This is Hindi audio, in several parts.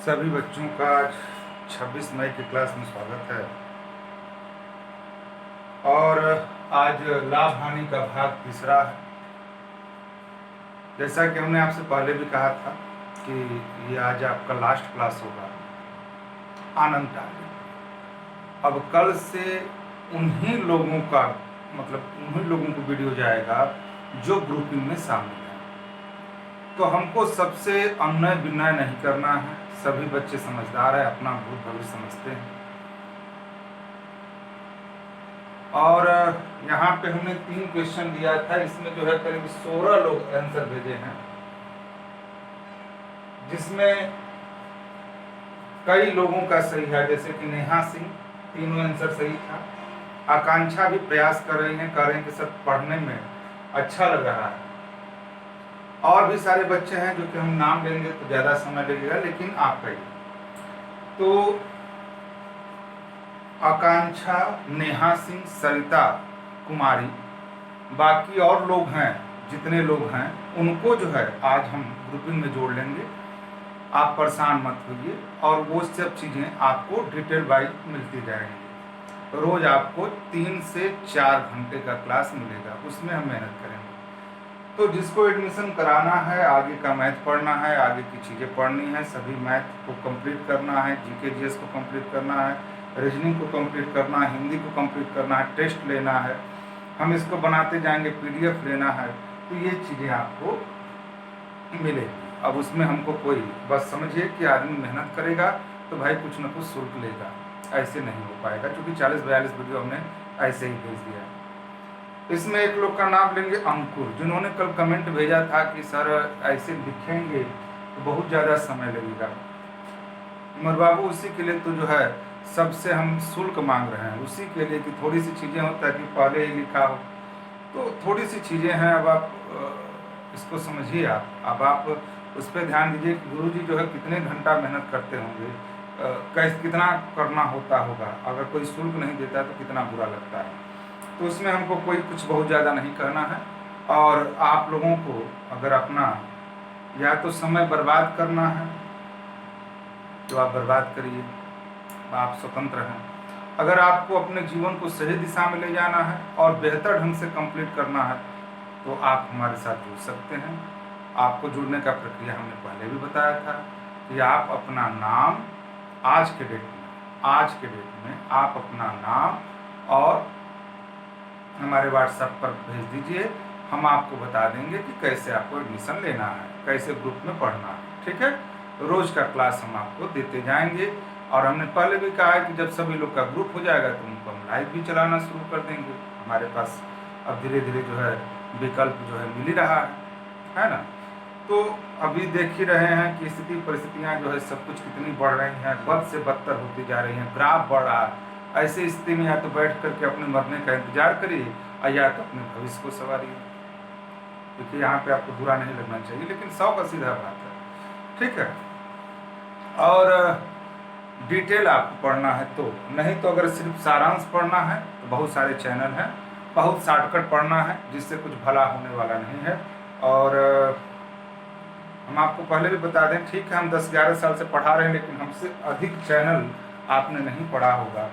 सभी बच्चों का आज 26 मई की क्लास में स्वागत है। और आज लाभ हानि का भाग तीसरा है। जैसा कि हमने आपसे पहले भी कहा था कि ये आज आपका लास्ट क्लास होगा आनंद टारगेट। अब कल से उन्हीं लोगों का उन्हीं लोगों को वीडियो जाएगा जो ग्रुपिंग में शामिल है। तो हमको सबसे अन्याय विनय नहीं करना है। सभी बच्चे समझदार है, अपना भूत भविष्य समझते हैं। और यहाँ पे हमने 3 क्वेश्चन दिया था, इसमें जो है करीब 16 लोग आंसर भेजे हैं, जिसमें कई लोगों का सही है। जैसे कि नेहा सिंह, तीनों आंसर सही था। आकांक्षा भी प्रयास कर रही हैं कि सब पढ़ने में अच्छा लग रहा है। और भी सारे बच्चे हैं जो कि हम नाम लेंगे तो ज़्यादा समय लगेगा, लेकिन आपका ही। तो आकांक्षा, नेहा सिंह, सरिता कुमारी, बाकी और लोग हैं, जितने लोग हैं उनको जो है आज हम ग्रुपिंग में जोड़ लेंगे। आप परेशान मत होइए, और वो सब चीज़ें आपको डिटेल वाइज मिलती जाएंगी। रोज़ आपको 3 से 4 घंटे का क्लास मिलेगा, उसमें हम मेहनत करेंगे। तो जिसको एडमिशन कराना है, आगे का मैथ पढ़ना है, आगे की चीज़ें पढ़नी है, सभी मैथ को कंप्लीट करना है, जीके जीएस को कंप्लीट करना है, रीजनिंग को कंप्लीट करना है, हिंदी को कंप्लीट करना है, टेस्ट लेना है, हम इसको बनाते जाएंगे, पीडीएफ लेना है, तो ये चीज़ें आपको मिलेगी। अब उसमें हमको कोई बस समझिए कि आदमी मेहनत करेगा तो भाई कुछ ना कुछ शुल्क लेगा, ऐसे नहीं हो पाएगा, क्योंकि 40-42 वीडियो हमने ऐसे ही भेज दिया। इसमें एक लोग का नाम लेंगे, अंकुर, जिन्होंने कल कमेंट भेजा था कि सर ऐसे लिखेंगे तो बहुत ज़्यादा समय लगेगा। उमर बाबू, उसी के लिए तो जो है सबसे हम शुल्क मांग रहे हैं, उसी के लिए कि थोड़ी सी चीज़ें हो ताकि पहले ही लिखा हो। तो थोड़ी सी चीज़ें हैं, अब आप इसको समझिए। अब आप उस पर ध्यान दीजिए कि गुरुजी जो है कितने घंटा मेहनत करते होंगे, कैसे कितना करना होता होगा। अगर कोई शुल्क नहीं देता तो कितना बुरा लगता है। तो उसमें हमको कोई कुछ बहुत ज़्यादा नहीं करना है। और आप लोगों को अगर अपना या तो समय बर्बाद करना है तो आप बर्बाद करिए, आप स्वतंत्र हैं। अगर आपको अपने जीवन को सही दिशा में ले जाना है और बेहतर ढंग से कंप्लीट करना है तो आप हमारे साथ जुड़ सकते हैं। आपको जुड़ने का प्रक्रिया हमने पहले भी बताया था कि आप अपना नाम आज के डेट में आप अपना नाम और हमारे व्हाट्सएप पर भेज दीजिए। हम आपको बता देंगे कि कैसे आपको एडमिशन लेना है, कैसे ग्रुप में पढ़ना है, ठीक है। रोज़ का क्लास हम आपको देते जाएंगे। और हमने पहले भी कहा है कि जब सभी लोग का ग्रुप हो जाएगा तो उनको हम लाइव भी चलाना शुरू कर देंगे। हमारे पास अब धीरे धीरे जो है विकल्प जो है मिल ही रहा है ना। तो अभी देख ही रहे हैं कि स्थिति परिस्थितियाँ जो है सब कुछ कितनी बढ़ रही हैं, बद से बदतर होती जा रही हैं, ग्राफ बढ़ रहा है। ऐसी स्थिति में या तो बैठ करके अपने मरने का इंतजार करिए और या तो अपने भविष्य को संवारिए, क्योंकि यहाँ पे आपको बुरा नहीं लगना चाहिए, लेकिन 100 का सीधा बात है, ठीक है। और डिटेल आपको पढ़ना है तो नहीं, तो अगर सिर्फ सारांश पढ़ना है तो बहुत सारे चैनल हैं, बहुत शॉर्टकट पढ़ना है जिससे कुछ भला होने वाला नहीं है। और हम आपको पहले भी बता दें, ठीक है हम 10-11 साल से पढ़ा रहे हैं, लेकिन हमसे अधिक चैनल आपने नहीं पढ़ा होगा।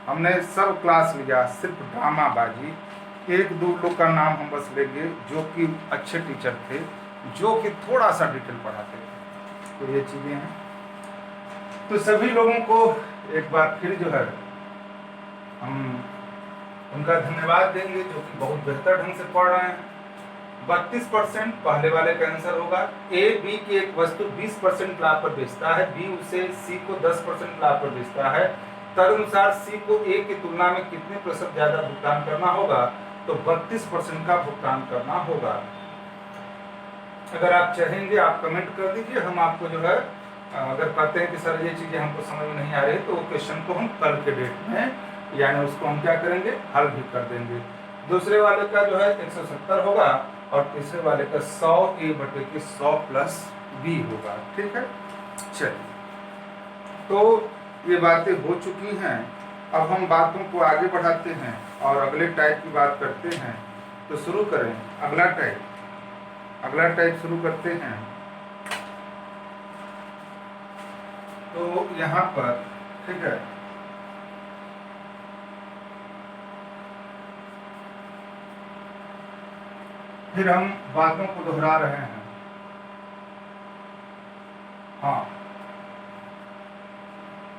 हमने सब क्लास लिया, सिर्फ ड्रामाबाजी। 1-2 लोग का नाम हम बस लेंगे जो कि अच्छे टीचर थे, जो कि थोड़ा सा डिटेल पढ़ाते थे। तो ये चीज़ें हैं। तो सभी लोगों को एक बार फिर जो है हम उनका धन्यवाद देंगे, जो कि बहुत बेहतर ढंग से पढ़ रहे हैं। 32% पहले वाले का आंसर होगा। ए बी की एक वस्तु 20% लाभ पर बेचता है, बी उसे सी को 10% लाभ पर बेचता है, तदनुसार सी को ए की तुलना में कितने प्रतिशत ज्यादा भुगतान करना होगा? तो 32% का भुगतान करना होगा। अगर आप चाहेंगे आप कमेंट कर दीजिए, हम आपको जो है अगर कहते हैं कि सर ये चीज़ें हमको समझ में नहीं आ रही, तो वो क्वेश्चन को हम कल के डेट में यानी उसको हम क्या करेंगे, हल भी कर देंगे। दूसरे वाले का जो है 170 होगा और तीसरे वाले का 100A/100 प्लस B होगा, ठीक है। चलिए, तो ये बातें हो चुकी हैं। अब हम बातों को आगे बढ़ाते हैं और अगले टाइप की बात करते हैं। तो शुरू करें अगला टाइप। अगला टाइप शुरू करते हैं। तो यहाँ पर ठीक है, फिर हम बातों को दोहरा रहे हैं। हाँ,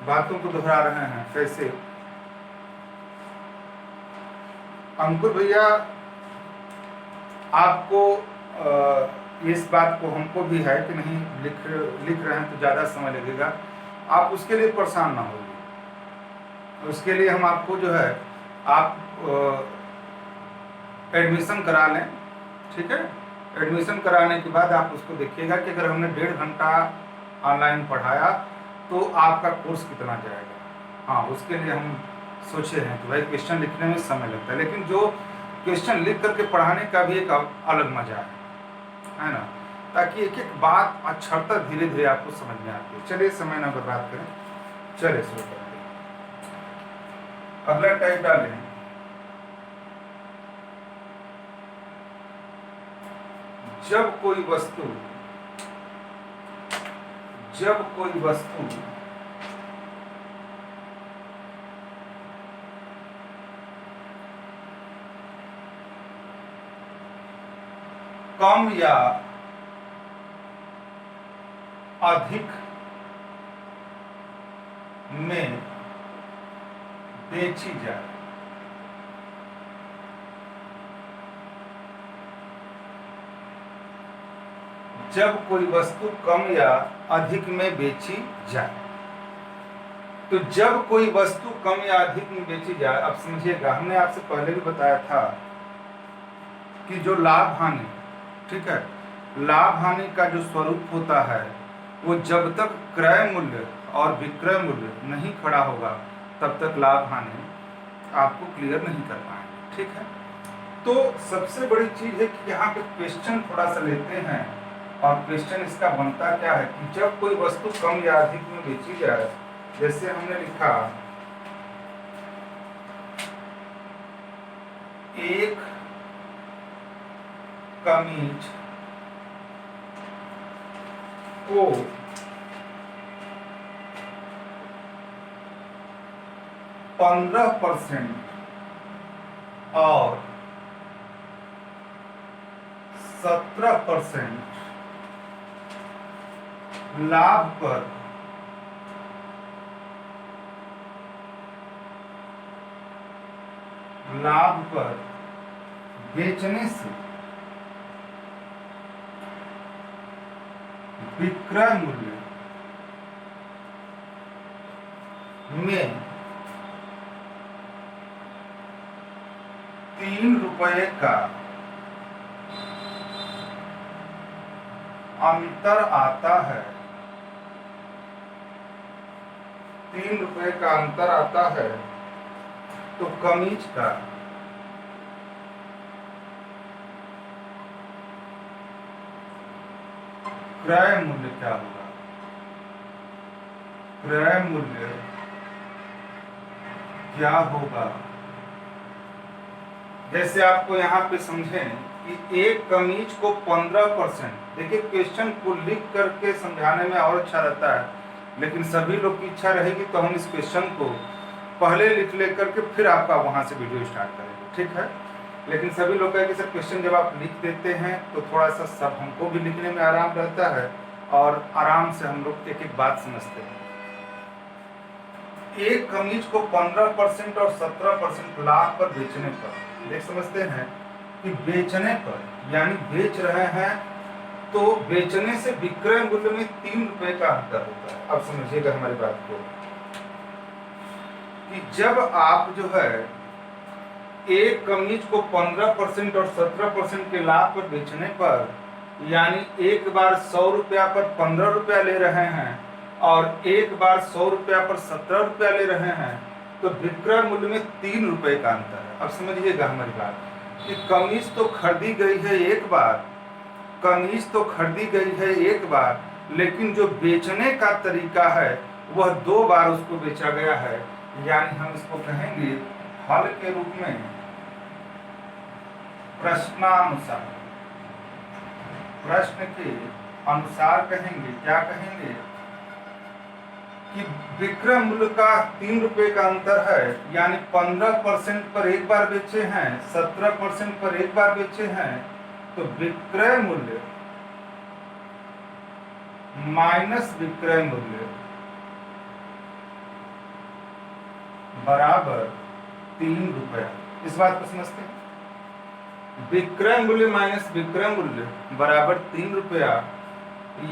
बातों को दोहरा रहे हैं। कैसे? अंकुर भैया, आपको इस बात को हमको भी है कि नहीं, लिख रहे हैं तो ज़्यादा समय लगेगा, आप उसके लिए परेशान ना होइए। उसके लिए हम आपको जो है, आप एडमिशन करा लें, ठीक है। एडमिशन कराने के बाद आप उसको देखिएगा कि अगर हमने 1.5 घंटा ऑनलाइन पढ़ाया तो आपका कोर्स कितना जाएगा। हाँ, उसके लिए हम सोचे हैं कि भाई क्वेश्चन लिखने में समय लगता है, लेकिन जो क्वेश्चन लिख करके पढ़ाने का भी एक अलग मजा है ना, ताकि एक एक बात अक्षरता धीरे धीरे आपको समझ में आती है। चलिए समय ना बर्बाद करें, चलिए शुरू करते हैं। अगला टाइप डालें, जब कोई वस्तु कम या अधिक में बेची जाए, जब कोई वस्तु कम या अधिक में बेची जाए, तो जब कोई वस्तु कम या अधिक में बेची जाए, अब समझिएगा, हमने आपसे पहले भी बताया था कि जो लाभ हानि, ठीक है, लाभ हानि का जो स्वरूप होता है वो जब तक क्रय मूल्य और विक्रय मूल्य नहीं खड़ा होगा तब तक लाभ हानि आपको क्लियर नहीं कर पाएंगे, ठीक है। तो सबसे बड़ी चीज है कि यहाँ पे क्वेश्चन थोड़ा सा लेते हैं, और क्वेश्चन इसका बनता क्या है कि जब कोई वस्तु कम या अधिक में बेची जाए, जैसे हमने लिखा एक कमीज को 15% और 17% लाभ पर बेचने से विक्रय मूल्य में 3 रुपये का अंतर आता है, 3 रुपये का अंतर आता है, तो कमीज का क्रय मूल्य क्या होगा? क्रय मूल्य क्या होगा? जैसे आपको यहाँ पे समझें कि एक कमीज को 15%, देखिए क्वेश्चन को लिख करके समझाने में और अच्छा रहता है, लेकिन सभी लोग की इच्छा रहेगी तो हम इस क्वेश्चन को पहले लिख लेकर के फिर आपका वहां से वीडियो स्टार्ट करेंगे, ठीक है। लेकिन सभी लोग कहेंगे सर क्वेश्चन जब आप लिख देते हैं तो थोड़ा सा सब हमको भी लिखने में आराम रहता है और आराम से हम लोग एक एक बात समझते हैं। एक कमीज को 15% और 17% लाभ पर बेचने पर, देख समझते हैं कि बेचने पर यानी बेच रहे हैं तो बेचने से विक्रय मूल्य में 3 रुपए का अंतर होता है। अब समझिएगा हमारी बात को कि जब आप जो है एक कमीज को 15% और 17% के लाभ पर बेचने पर, यानी एक बार 100 रुपया पर 15 रुपया ले रहे हैं और एक बार 100 रुपया पर 17 रुपया ले रहे हैं, तो विक्रय मूल्य में 3 रुपए का अंतर है। अब समझिएगा हमारी बात कि कमीज तो खरीदी गई है एक बार, कमीज तो खरीदी गई है एक बार, लेकिन जो बेचने का तरीका है वह 2 बार उसको बेचा गया है, यानी हम इसको कहेंगे हल के रूप में प्रश्नानुसार, प्रश्न के अनुसार कहेंगे, क्या कहेंगे कि विक्रय मूल्य का 3 रुपए का अंतर है, यानी 15% पर एक बार बेचे हैं, 17% पर एक बार बेचे हैं, तो विक्रय मूल्य माइनस विक्रय मूल्य बराबर 3 रुपया। इस बात को समझते हैं? विक्रय मूल्य माइनस विक्रय मूल्य बराबर 3 रुपया,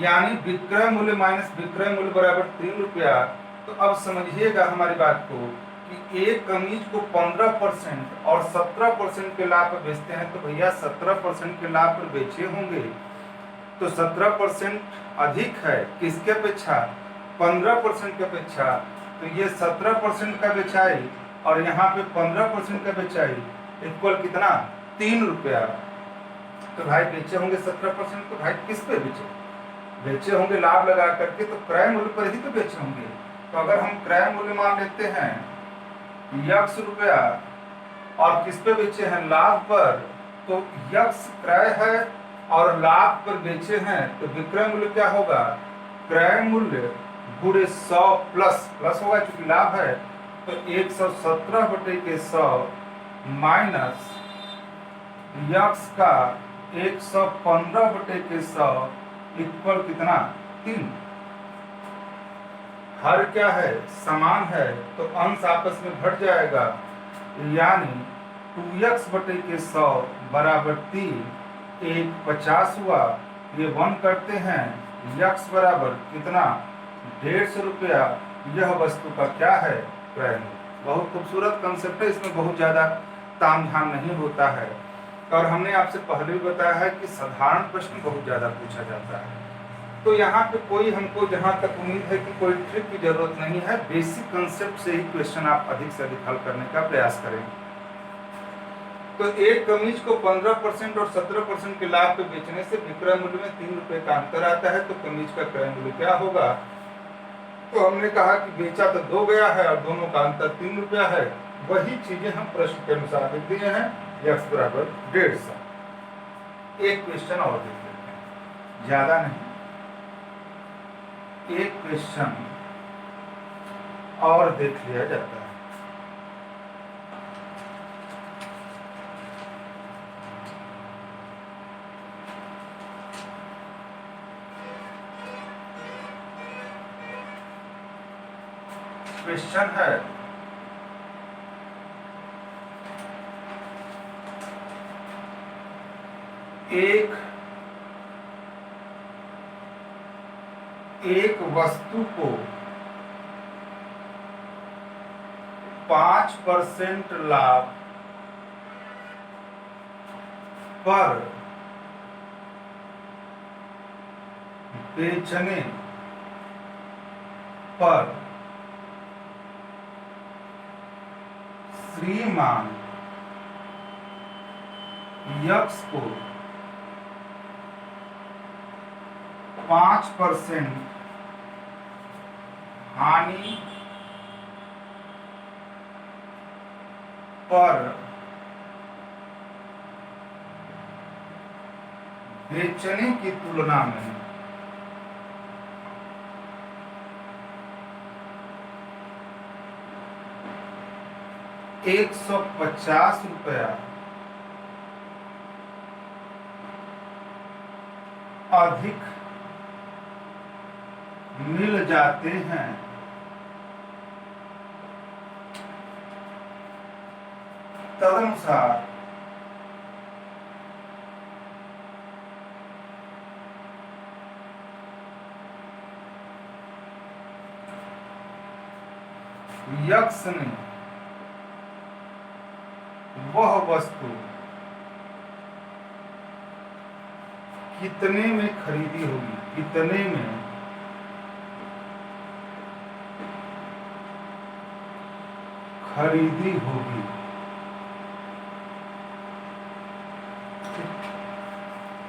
यानी विक्रय मूल्य माइनस विक्रय मूल्य बराबर 3 रुपया। तो अब समझिएगा हमारी बात को कि एक कमीज को 15% और 17% के लाभ पर बेचते हैं, तो भैया 17% के लाभ पर बेचे होंगे, तो 17% अधिक है किसके अपेक्षा? 15% की अपेक्षा। तो ये 17% का बेचाई और यहाँ पे 15% का बेचाई इक्वल कितना? 3 रुपया। तो भाई बेचे होंगे 17%, तो भाई किस पे बेचे? बेचे होंगे लाभ लगा करके, तो क्रय मूल्य पर ही तो बेचे होंगे। तो अगर हम क्रय मूल्य मान लेते हैं x रुपया और किस पे बेचे हैं? लाभ पर, तो x क्रय है और लाभ पर बेचे हैं, तो विक्रय मूल्य क्या होगा? क्रय मूल्य गुणे 100 प्लस होगा क्योंकि लाभ है, तो 117/100 माइनस x का 115/100 इक्वल कितना? 3। हर क्या है? समान है, तो अंश आपस में घट जाएगा, यानी 2x/100 बराबर 3। 1 50 हुआ, ये 1 करते हैं, x बराबर कितना? 150 रुपया। यह वस्तु का क्या है? क्रय मूल्य। बहुत खूबसूरत कंसेप्ट है, इसमें बहुत ज्यादा ताम झाम नहीं होता है। और हमने आपसे पहले भी बताया है कि साधारण प्रश्न बहुत ज्यादा पूछा जाता है, तो यहाँ पे कोई हमको जहाँ तक उम्मीद है कि कोई ट्रिक की जरूरत नहीं है। बेसिक कंसेप्ट से ही क्वेश्चन आप अधिक से अधिक हल करने का प्रयास करें। तो एक कमीज को 15% और 17% के लाभ पे बेचने से विक्रय मूल्य में 3 रुपए का अंतर आता है, तो कमीज का क्रय मूल्य क्या होगा? तो हमने कहा कि बेचा तो 2 गया है और दोनों का अंतर 3 रुपया है। वही चीजें हम प्रश्न के अनुसार लिख दिए हैं, x बराबर 150। एक क्वेश्चन और देख लेते हैं, ज्यादा नहीं, एक क्वेश्चन और देख लिया जाता है। क्वेश्चन है एक वस्तु को 5% लाभ पर बेचने पर श्रीमान x को 5% हानि पर बेचने की तुलना में 150 रुपया अधिक मिल जाते हैं, तदनुसार यक्ष ने वह वस्तु कितने में खरीदी होगी? कितने में खरीदी होगी?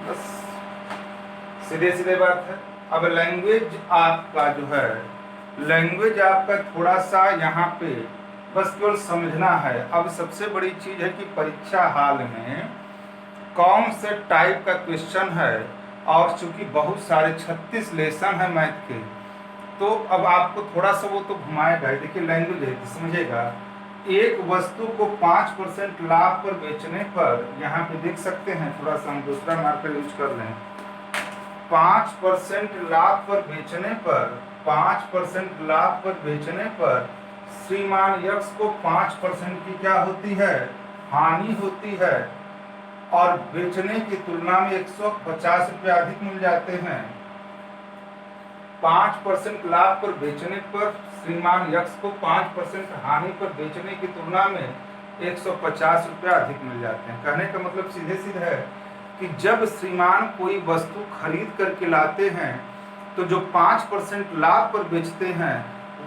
बस सीधे सीधे बात है। अब लैंग्वेज आपका जो है, लैंग्वेज आपका थोड़ा सा यहाँ पे बस केवल समझना है। अब सबसे बड़ी चीज है कि परीक्षा हाल में कौन से टाइप का क्वेश्चन है, और चूंकि बहुत सारे 36 लेसन है मैथ के, तो अब आपको थोड़ा सा वो तो घुमाएगा, देखिए लैंग्वेज है तो समझेगा। एक वस्तु को 5% लाभ पर बेचने पर, यहाँ पे देख सकते हैं, थोड़ा सा हम दूसरा मार्कर यूज कर लें। 5% लाभ पर बेचने पर, 5% लाभ पर बेचने पर श्रीमान यक्स को 5% की क्या होती है, हानि होती है, और बेचने की तुलना में 150 रुपये अधिक मिल जाते हैं। 5% लाभ पर बेचने पर श्रीमान यक्स को 5% हानि पर बेचने की तुलना में 150 रुपये अधिक मिल जाते हैं। कहने का मतलब सीधे सीधे है कि जब श्रीमान कोई वस्तु खरीद करके लाते हैं तो जो 5% लाभ पर बेचते हैं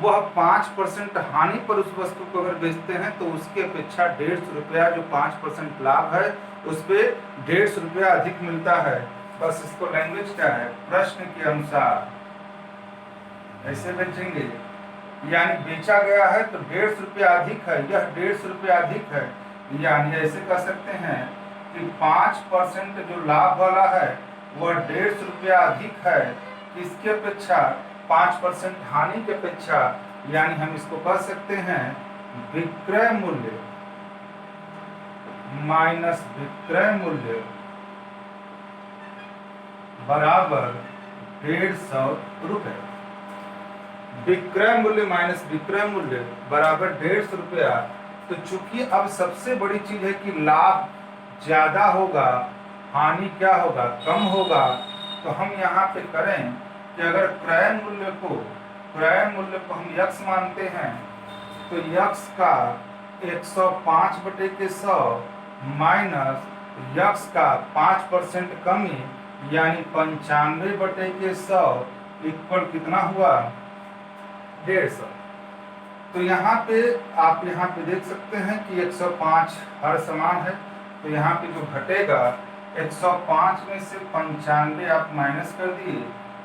वह 5% हानि पर उस वस्तु को अगर बेचते हैं तो उसकी अपेक्षा 150 रुपया जो 5% लाभ है उस पर 150 रुपया अधिक मिलता है। बस इसको लैंग्वेज क्या है, प्रश्न के अनुसार ऐसे बेचेंगे, यानी बेचा गया है तो 150 रुपया अधिक है, यह 150 रुपया अधिक है, यानी ऐसे कह सकते हैं कि 5% जो लाभ वाला है वह 150 रुपया अधिक है किसके अपेक्षा, 5% हानि की अपेक्षा। यानी हम इसको कह सकते हैं विक्रय मूल्य माइनस विक्रय मूल्य बराबर 150 रुपये। विक्रय मूल्य माइनस विक्रय मूल्य बराबर 150 रुपया। तो चूंकि अब सबसे बड़ी चीज है कि लाभ ज्यादा होगा, हानि क्या होगा, कम होगा, तो हम यहाँ पे करें कि अगर क्रय मूल्य को हम यक्स मानते हैं तो यक्स का 105/100 माइनस यक्स का 5% कमी यानी 95/100 इक्वल कितना हुआ, 150। तो यहाँ पे आप यहाँ पे देख सकते हैं कि 105 हर समान है, तो यहाँ पे जो घटेगा 105 में से 95 आप माइनस कर दिए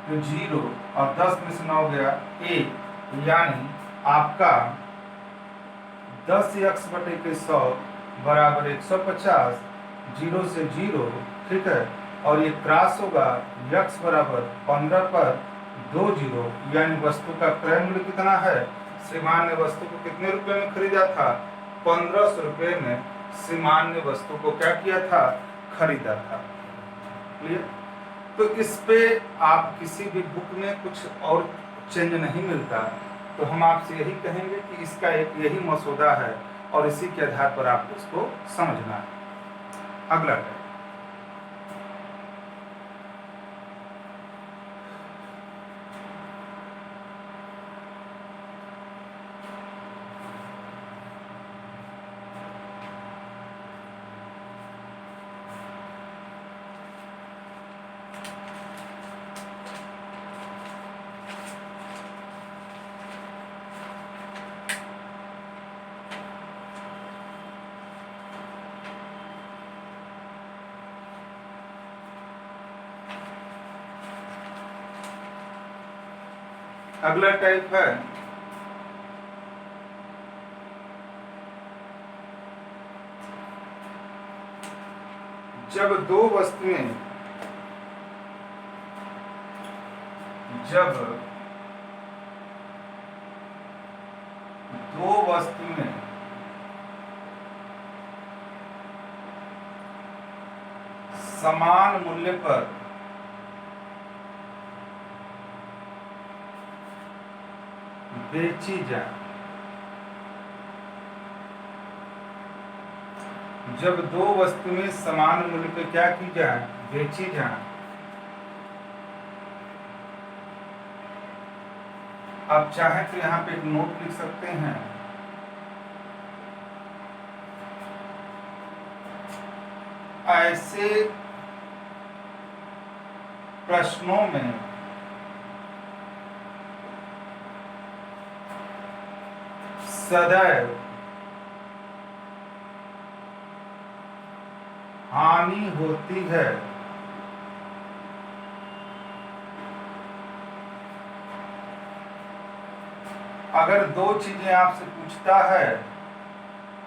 तो 0 और 10 में से 9 गया 1, यानी आपका 10x/100 बराबर 150, 0 से 0, ठीक है, और ये क्रॉस होगा x बराबर 15 पर 2 0, यानी वस्तु का क्रय मूल्य कितना है, श्रीमान ने वस्तु को कितने रुपए में खरीदा था, 1500 रुपए में श्रीमान ने वस्तु को क्या किया था, खरीदा था। क्लियर? तो इस पे आप किसी भी बुक में कुछ और चेंज नहीं मिलता, तो हम आपसे यही कहेंगे कि इसका एक यही मसौदा है और इसी के आधार पर आपको इसको समझना है। अगला है अगला टाइप है जब दो वस्तुएं समान मूल्य पर बेची जाए, जब दो वस्तुएं समान मूल्य पे क्या की जाए, बेची जाए। आप चाहें तो यहाँ पे एक नोट लिख सकते हैं, ऐसे प्रश्नों में सदैव हानि होती है। अगर दो चीजें आपसे पूछता है,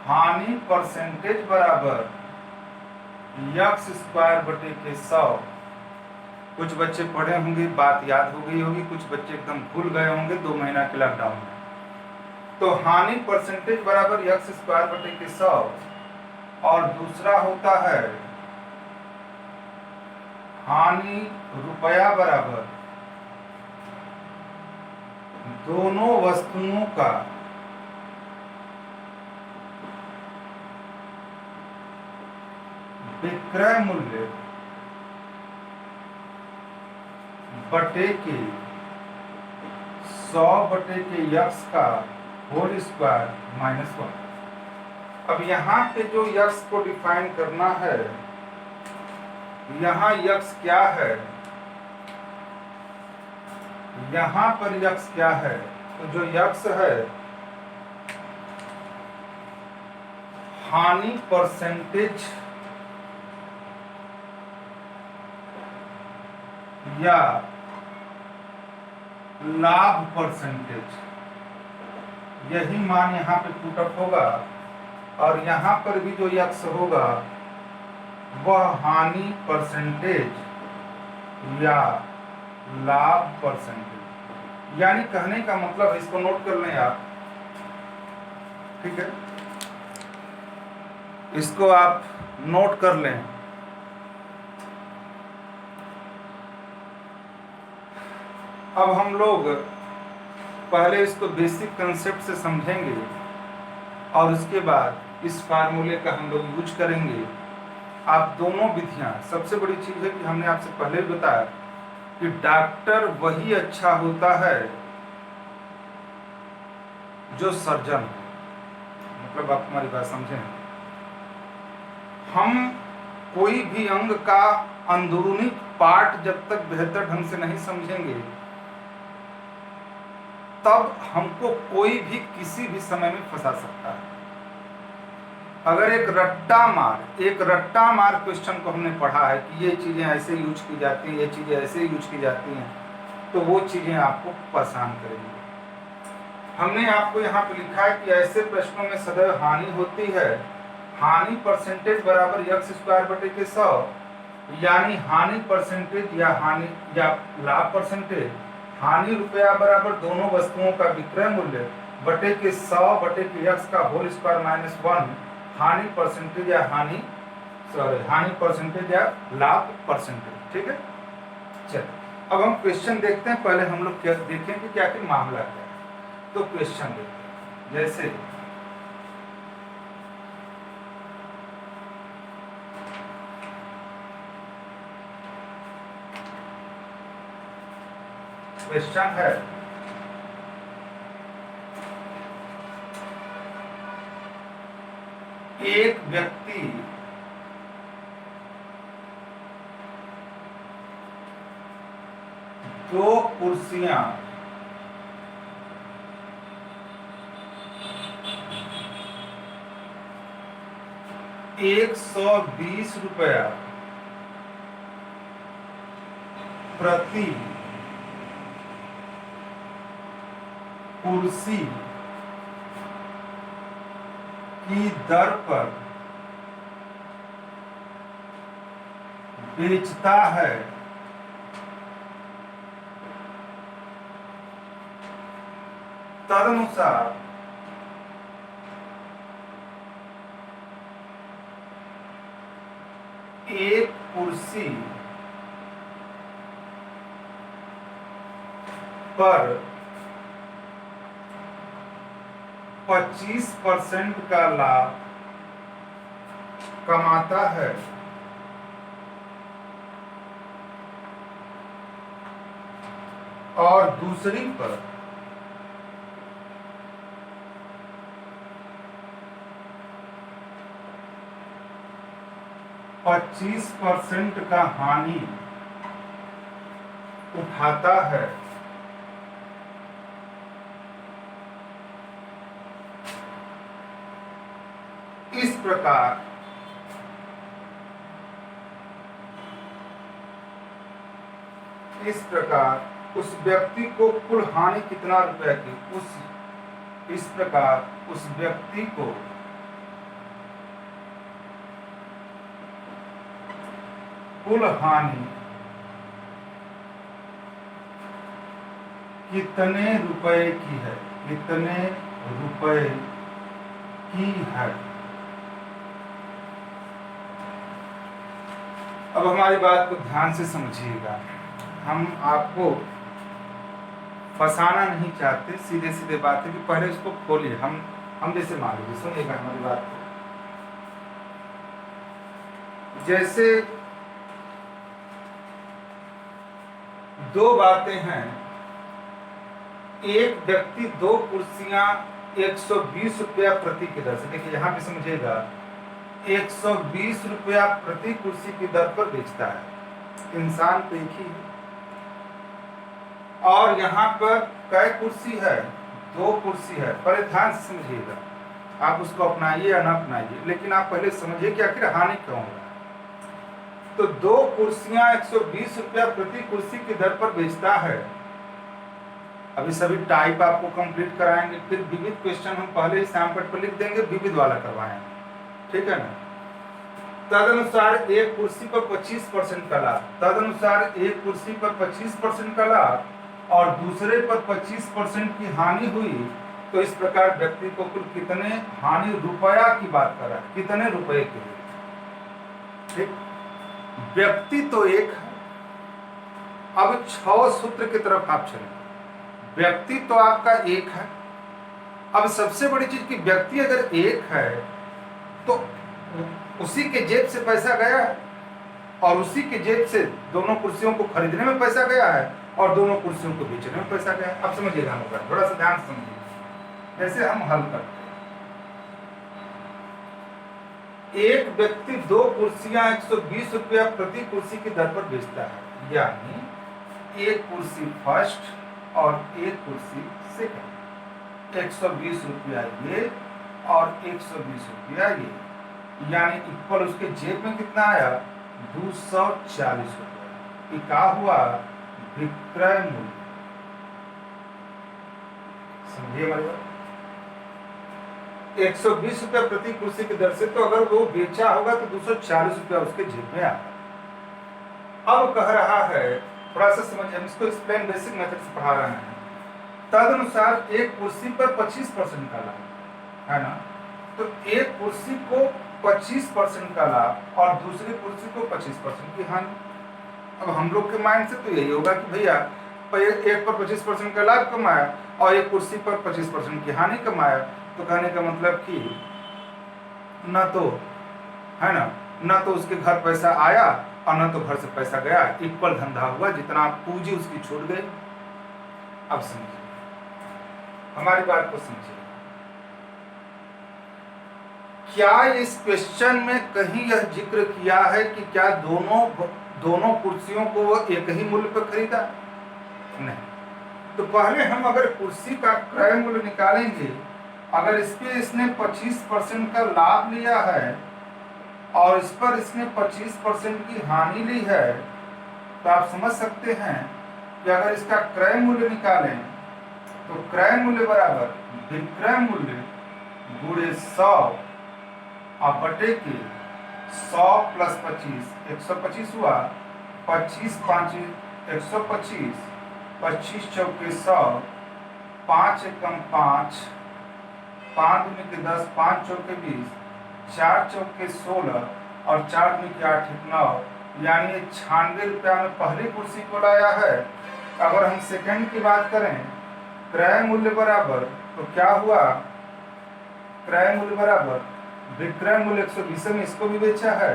हानि परसेंटेज बराबर x² बटे के 100, कुछ बच्चे पढ़े होंगे, बात याद हो गई होगी, कुछ बच्चे एकदम भूल गए होंगे 2 महीना के लॉकडाउन में। तो हानि परसेंटेज बराबर x स्क्वायर बटे के 100, और दूसरा होता है हानि रुपया बराबर दोनों वस्तुओं का विक्रय मूल्य बटे के 100 बटे के x का होल स्क्वायर माइनस 1। अब यहाँ पे जो x को डिफाइन करना है, यहाँ x क्या है, यहाँ पर x क्या है, तो जो x है हानि परसेंटेज या लाभ परसेंटेज, यही मान यहाँ पे पुट अप होगा, और यहाँ पर भी जो x होगा वह हानि परसेंटेज या लाभ परसेंटेज। यानी कहने का मतलब है, इसको नोट कर लें आप, ठीक है, इसको आप नोट कर लें। अब हम लोग पहले इसको बेसिक कंसेप्ट से समझेंगे और उसके बाद इस फार्मूले का हम लोग यूज करेंगे। आप दोनों विधियां, सबसे बड़ी चीज है कि हमने आपसे पहले भी बताया कि डॉक्टर वही अच्छा होता है जो सर्जन है। मतलब आप हमारी बात समझें, हम कोई भी अंग का अंदरूनी पार्ट जब तक बेहतर ढंग से नहीं समझेंगे तब हमको कोई भी किसी भी समय में फंसा सकता है। अगर एक रट्टा मार क्वेश्चन को हमने पढ़ा है कि ये चीजें ऐसे यूज की जाती हैं, ये चीजें ऐसे यूज की जाती हैं, तो वो चीजें आपको परेशान करेंगी। हमने आपको यहाँ पे लिखा है कि ऐसे प्रश्नों में सदैव हानि होती है। हानि परसेंटेज बराबर x स्क्वायर बटे के 100, यानी हानि परसेंटेज या लाभ परसेंटेज, हानि रुपया बराबर दोनों वस्तुओं का विक्रय मूल्य बटे के 100 बटे के x का होल स्क्वायर माइनस 1, हानि परसेंटेज या लाभ परसेंटेज। ठीक है, चलिए अब हम क्वेश्चन देखते हैं। पहले हम लोग क्या देखें कि क्या मामला क्या है। तो क्वेश्चन देखते हैं, जैसे क्वेश्चन है एक व्यक्ति दो कुर्सियां ₹120 प्रति कुर्सी की दर पर बेचता है, तदनुसार एक कुर्सी पर 25% का लाभ कमाता है, और दूसरी पर 25% का हानि उठाता है। इस प्रकार उस व्यक्ति को कुल हानि कितना रुपए की, इस प्रकार उस व्यक्ति को कुल हानि कितने रुपए की है, कितने रुपए की है। अब हमारी बात को ध्यान से समझिएगा, हम आपको फंसाना नहीं चाहते, सीधे सीधे बात है कि पहले इसको खोलिए। हम जैसे मान लीजिए, सुनिएगा हमारी बात को, जैसे दो बातें हैं, एक व्यक्ति दो कुर्सियां 120 रुपया प्रति की दर से, देखिए यहां पे समझिएगा, 120 रुपया प्रति कुर्सी की दर पर बेचता है, इंसान तो एक ही है। और यहाँ पर कै कुर्सी है, दो कुर्सी है। पहले ध्यान से समझिएगा, आप उसको अपनाइए या ना अपनाइए, लेकिन आप पहले समझिए कि आखिर हानि क्यों हो रहा है। तो दो कुर्सियां 120 रुपया प्रति कुर्सी की दर पर बेचता है। अभी सभी टाइप आपको कंप्लीट कराएंगे, फिर विविध क्वेश्चन हम पहले ही सैंपल पर लिख देंगे, विविध वाला करवाएंगे, ठीक है ना। तदनुसार एक कुर्सी पर 25% का लाभ, तदनुसार एक कुर्सी पर 25% का लाभ और दूसरे पर 25% की हानि हुई, तो इस प्रकार व्यक्ति को कुल कितने हानि, रुपया की बात कर रहा है, कितने रुपए की हुई, ठीक। व्यक्ति तो एक है। अब 6 सूत्र की तरफ आप चलें। व्यक्ति तो आपका एक है। अब सबसे बड़ी चीज कि व्यक्ति अगर एक है तो उसी के जेब से पैसा गया है और उसी के जेब से दोनों कुर्सियों को खरीदने में पैसा गया है और दोनों कुर्सियों को बेचने में पैसा गया है। अब समझिएगा, हम थोड़ा सा ध्यान से समझिए, जैसे हम हल करते हैं। एक व्यक्ति दो कुर्सियां 120 रुपया प्रति कुर्सी की दर पर बेचता है, यानी एक कुर्सी फर्स्ट और एक कुर्सी सेकंड, 120 रुपया ये और 120 रुपया ये, यानी इक्वल उसके जेब में कितना आया, 240 रुपया। ये क्या हुआ, विक्रय मूल्य। समझिए हमारी बात, 120 रुपया प्रति कुर्सी की दर से, तो अगर वो बेचा होगा तो 240 रुपया उसके जेब में आता। अब कह रहा है, थोड़ा सा समझिए, हम इसको एक्सप्लेन बेसिक मेथड से पढ़ा रहे हैं। तदनुसार एक कुर्सी पर 25% का लाभ है ना, तो एक कुर्सी को 25% का लाभ और दूसरी कुर्सी को 25% की हानि। अब हम लोग के माइंड से तो यही होगा कि भैया एक पर 25% का लाभ कमाया और एक कुर्सी पर 25% की हानि कमाया, तो कहने का मतलब कि न तो है ना तो उसके घर पैसा आया और न तो घर से पैसा गया, इक्वल धंधा हुआ, जितना पूंजी उसकी छूट गई। अब समझिए हमारी बात को, समझिए क्या इस क्वेश्चन में कहीं यह जिक्र किया है कि क्या दोनों कुर्सियों को वो एक ही मूल्य पर खरीदा? नहीं। तो पहले हम अगर कुर्सी का क्रय मूल्य निकालेंगे, अगर इस पे इसने 25% का लाभ लिया है और इस पर इसने 25% की हानि ली है, तो आप समझ सकते हैं कि अगर इसका क्रय मूल्य निकालें तो क्रय मूल्य बराबर विक्रय मूल्य गुणे 100 और बटे के 100 प्लस 25, 125 हुआ, 25 5 125, 25 चौके 100, 5 एकम 5, 5 दूनी के 10, 5 चौके 20, 4 चौके 16 और 4 दूनी के 8 9, यानी 96 रुपया में पहली कुर्सी को लाया है। अगर हम सेकंड की बात करें, क्रय मूल्य बराबर, तो क्या हुआ, क्रय मूल्य बराबर विक्रय मूल्य 120 में इसको भी बेचा है,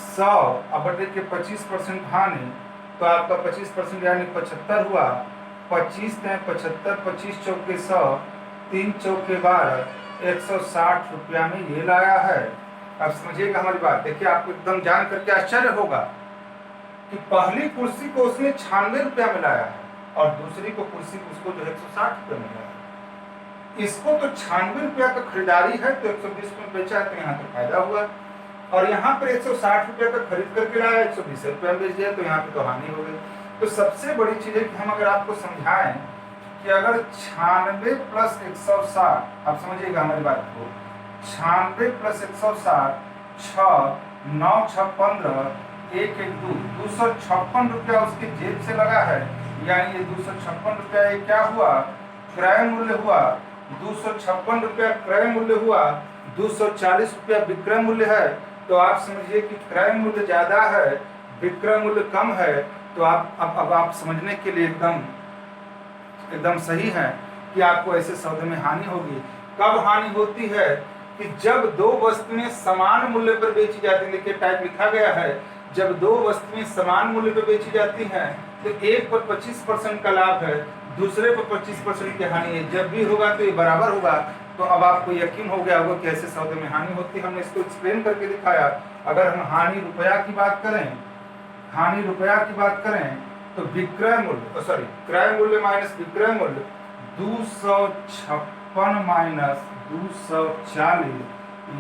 100 अब बटे के 25% हानि, तो आपका 25% यानी 75 हुआ, 25 में 75, 25 चौके 100, 3 चौके 12, 160 रुपया में ये लाया है। अब समझिएगा हमारी बात, देखिए आपको एकदम जान करके आश्चर्य होगा कि पहली कुर्सी को उसने 96 रुपया में लाया है और दूसरी को कुर्सी उसको जो 160 रुपये में लाया। इसको तो 96 रुपया का खरीदारी है तो 120 में बेचा है, तो यहाँ तो फायदा हुआ, और यहाँ पर 160 रुपया का खरीद करके लाया, 120 रुपया में बेच दिया, तो यहाँ पे तो हानि हो गई। तो सबसे बड़ी चीज है कि हम अगर आपको समझाएं कि अगर 96 प्लस 160, आप समझिएगा हमारी बात को, 96 प्लस 160, 6 9 6 15, 1 1 2, 256 रुपया उसके जेब से लगा है, यानी ये 256 रुपया ये क्या हुआ, क्रय मूल्य हुआ। 256 रुपया क्रय मूल्य हुआ, 240 रुपया विक्रय मूल्य है। तो आप समझिए कि क्रय मूल्य ज्यादा है, विक्रय मूल्य कम है। तो आप अब आप समझने के लिए एकदम सही है कि आपको ऐसे सौदे में हानि होगी। कब हानि होती है कि जब दो वस्तुएं समान मूल्य पर बेची जाती हैं। देखिए टाइप लिखा गया है, जब दो वस्तुएं समान मूल्य पर बेची जाती हैं तो एक पर 25% का लाभ है, दूसरे पर 25% की हानि है। जब भी होगा तो ये बराबर होगा। तो अब आपको यकीन हो गया होगा कि ऐसे सौदे में हानि होती है। हमने इसको एक्सप्लेन करके दिखाया। अगर हम हानि रुपया की बात करें तो विक्रय मूल्य क्रय मूल्य माइनस विक्रय मूल्य 256 माइनस 240,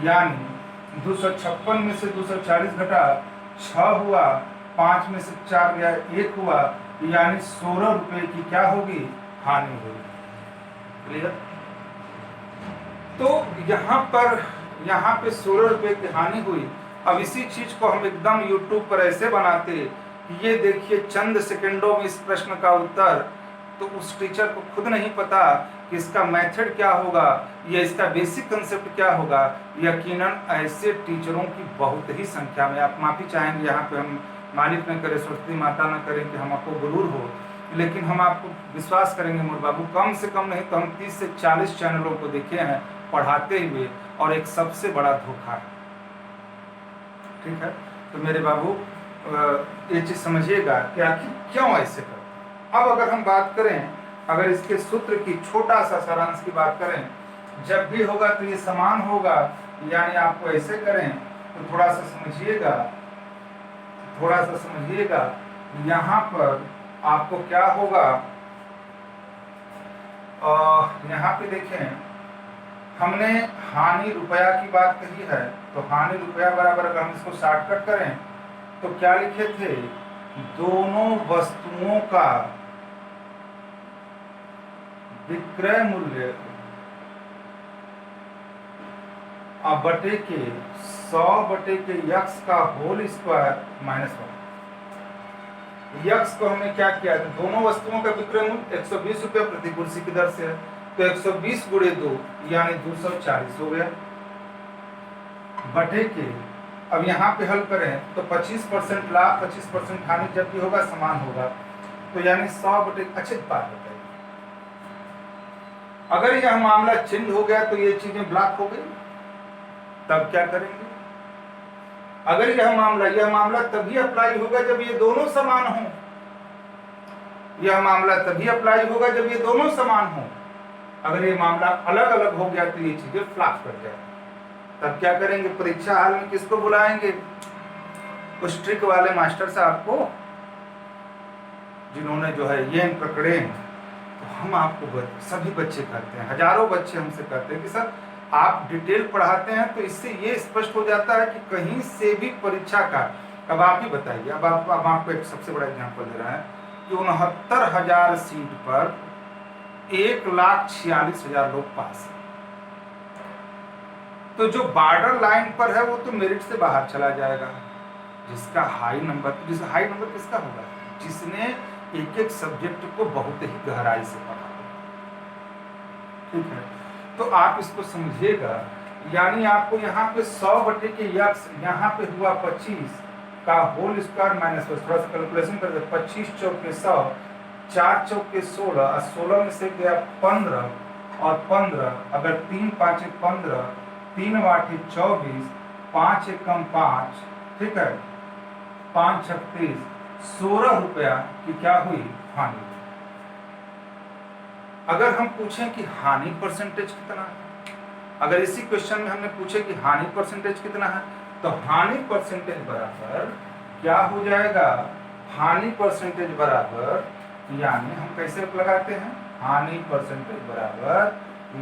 यानी 256 में से 240 घटा 6 हुआ, 5 में से 4 गया 1 हुआ, यानी 16 रुपए की क्या होगी, हानि होगी। क्लियर? तो यहाँ पे 16 रुपए की हानि हुई। अब इसी चीज को हम एकदम YouTube पर ऐसे बनाते, ये देखिए चंद सेकंडों में इस प्रश्न का उत्तर। तो उस टीचर को खुद नहीं पता कि इसका मेथड क्या होगा या इसका बेसिक कंसेप्ट क्या होगा। यकीनन ऐसे टीचरों की बहुत ही संख्या में, आप माफी चाहेंगे यहाँ पे, हम मालिक न करे, सरस्वती माता न करे कि हम आपको गुरूर हो, लेकिन हम आपको विश्वास करेंगे मोर बाबू, कम से कम नहीं तो हम 30 से 40 चैनलों को देखे हैं पढ़ाते हुए, और एक सबसे बड़ा धोखा है। ठीक है? तो मेरे बाबू ये चीज समझिएगा कि आखिर क्यों ऐसे कर। अब अगर हम बात करें, अगर इसके सूत्र की छोटा सा सारांश की बात करें, जब भी होगा तो ये समान होगा, यानी आपको ऐसे करें तो थोड़ा सा समझिएगा। यहाँ पर आपको क्या होगा, यहाँ पे देखें, हमने हानि रुपया की बात कही है, तो हानि रुपया बराबर अगर हम इसको शॉर्टकट करें तो क्या लिखे थे, दोनों वस्तुओं का विक्रय मूल्य बटे के 100 बटे के यक्स का होल स्क्वायर माइनस 1। यक्स को हमने क्या किया था, दोनों वस्तुओं का विक्रय मूल्य 120 रुपया प्रति कुर्सी की दर से है, तो 120 गुणे 2 यानी 240 हो गया, बटे के, अब यहाँ पे हल करें तो 25% लाभ 25% हानि जब भी होगा समान होगा, तो यानी 100 बटे। अच्छी बात बताइए, अगर यह मामला चेंज हो गया तो ये चीजें ब्लॉक हो गई, तब क्या करेंगे? अगर यह मामला तभी अप्लाई होगा जब ये दोनों समान हो। यह मामला तभी अप्लाई होगा जब ये दोनों समान हो। अगर ये मामला अलग अलग हो गया तो ये चीजें फ्लॉप कर जाएंगी। तब क्या करेंगे? परीक्षा हाल में किसको बुलाएंगे? उस ट्रिक वाले मास्टर साहब को, जिन्होंने जो है ये पकड़े। तो हम आपको सभी बच्चे करते हैं, हजारों बच्चे हमसे करते हैं कि सर आप डिटेल पढ़ाते हैं, तो इससे ये स्पष्ट हो जाता है कि कहीं से भी परीक्षा का। अब आप ही बताइए, अब आपको एक सबसे बड़ा एग्जाम्पल दे रहा है कि 69,000 सीट पर 1,46,000 लोग पास हैं। तो जो बॉर्डर लाइन पर है वो तो मेरिट से बाहर चला जाएगा। जिसका हाई नंबर किसका होगा? जिसने एक एक सब्जेक्ट को बहुत ही गहराई से पढ़ा। ठीक है, तो आप इसको समझिएगा, यानी आपको यहाँ पे 100 बटे के यक्स, यहाँ पे हुआ 25 का होल स्क्वायर माइनस, थोड़ा सा कैलकुलेशन कर दे, 25 चौके 100, 4 चौके 16, और 16 में से गया 15, और 15 अगर 3 5 15, 3 8 24, 5 एकम 5, ठीक है, 5 36, 16 रुपया की क्या हुई? हानि। अगर हम पूछें कि हानि परसेंटेज कितना है, अगर इसी क्वेश्चन में हमने पूछे कि हानि परसेंटेज कितना है, तो हानि परसेंटेज बराबर क्या हो जाएगा? हानि परसेंटेज बराबर, यानी हम कैसे लगाते हैं, हानि परसेंटेज बराबर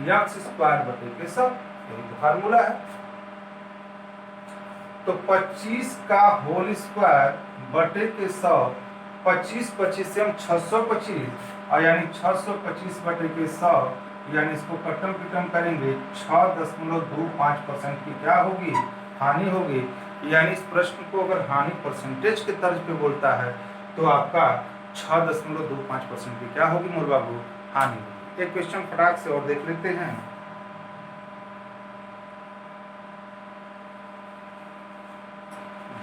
यक्स स्क्वायर बटे के 100, यही तो फार्मूला है। तो 25 का होल स्क्वायर बटे के 100, 25 से हम 625, और यानी 625 बटे के 100, यानी इसको कटम पिटम करेंगे 6.25% की क्या होगी? हानि होगी। यानी इस प्रश्न को अगर हानि परसेंटेज के तर्ज पे बोलता है तो आपका 6.25% की क्या होगी मोर बाबू, हानि होगी। एक क्वेश्चन फटाक से और देख लेते हैं।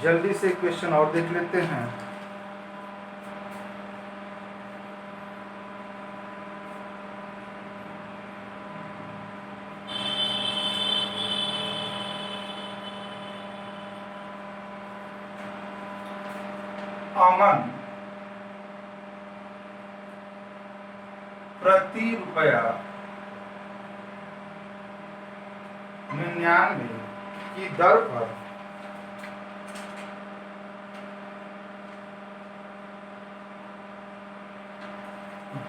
जल्दी से क्वेश्चन और देख लेते हैं। अमन प्रति रुपया 99 की दर पर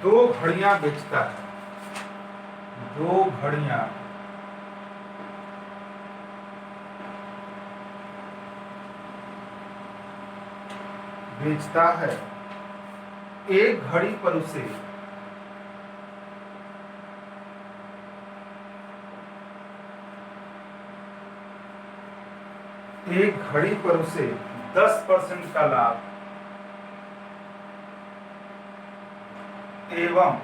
दो घड़ियां बेचता है, दो घड़ियां बेचता है। एक घड़ी पर उसे एक घड़ी पर उसे 10% का लाभ एवं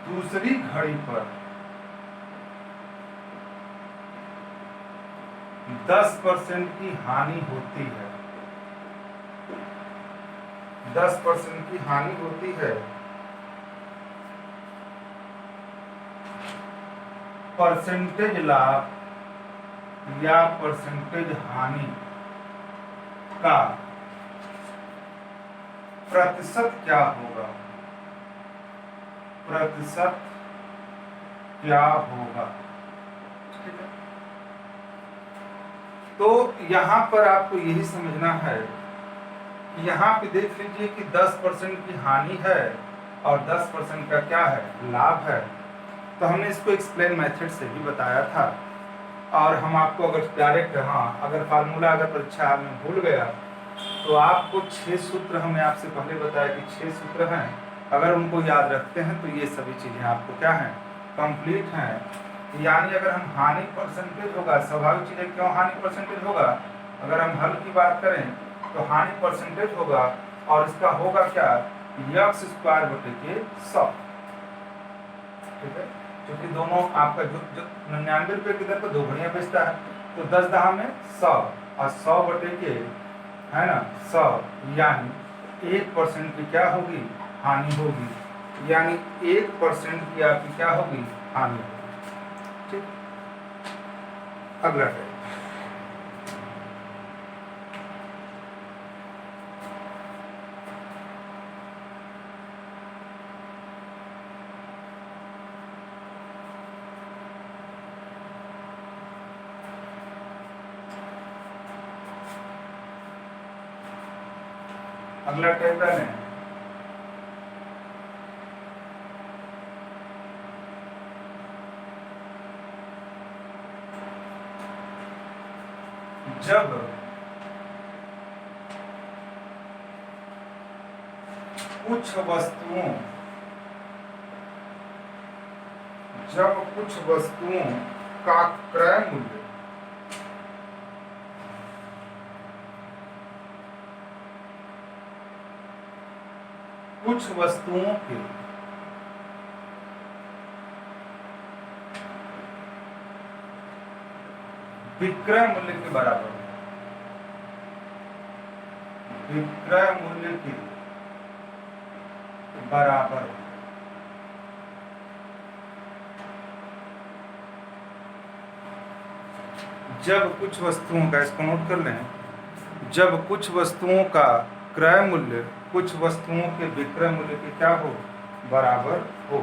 दूसरी घड़ी पर 10% की हानि होती है, 10% की हानि होती है। परसेंटेज लाभ या परसेंटेज हानि का प्रतिशत क्या होगा, प्रतिशत क्या होगा। ठीक है, तो यहां पर आपको यही समझना है कि यहां पे देख लीजिए कि 10% की हानि है और 10% का क्या है, लाभ है। तो हमने इसको एक्सप्लेन मेथड से भी बताया था। और हम आपको अगर डायरेक्ट अगर फार्मूला अगर परीक्षा में भूल गया तो आपको 6 सूत्र हमने आपसे पहले बताया कि 6 सूत्र हैं, अगर उनको याद रखते हैं तो ये सभी चीज़ें आपको क्या हैं, कंप्लीट हैं। यानी अगर हम हानि परसेंटेज होगा, स्वाभाविक चीज़ है, क्यों हानि परसेंटेज होगा, अगर हम हल की बात करें तो हानि परसेंटेज होगा और इसका होगा क्या, x² बटे 100। ठीक है, क्योंकि दोनों आपका जो 99 रुपये की दर पर दो घड़ियां बेचता है, तो 10 दहा में 100 और 100 बटे के है ना 100, यानी 1% की क्या होगी, हानि होगी। यानी 1% की आपकी क्या होगी, हानि होगी। ठीक, अगला टाइप। अगला टेबल है जब कुछ वस्तुओं का क्रय मूल्य कुछ वस्तुओं के विक्रय मूल्य के बराबर, विक्रय मूल्य के बराबर जब कुछ वस्तुओं का, इसको नोट कर लें, जब कुछ वस्तुओं का क्रय मूल्य कुछ वस्तुओं के विक्रय मूल्य के क्या हो, बराबर हो।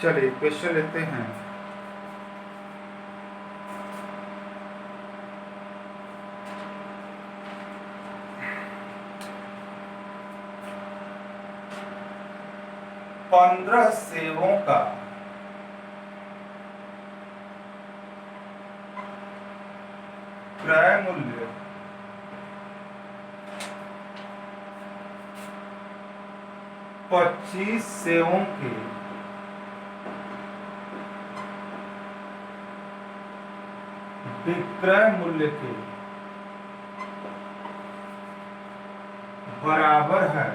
चलिए क्वेश्चन लेते हैं। पंद्रह सेवों का क्रय मूल्य 25 सेवों के विक्रय मूल्य के बराबर है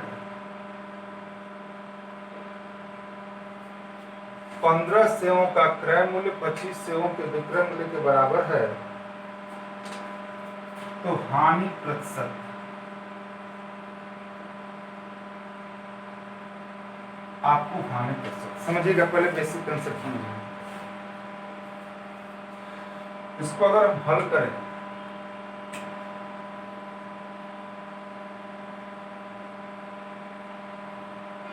15 सेवों का क्रय मूल्य 25 सेवों के विक्रय मूल्य के बराबर है, तो हानि प्रतिशत आपको हानि प्रतिशत समझिएगा। पहले बेसिक कंसेप्ट समझिए। इसको अगर हम हल करें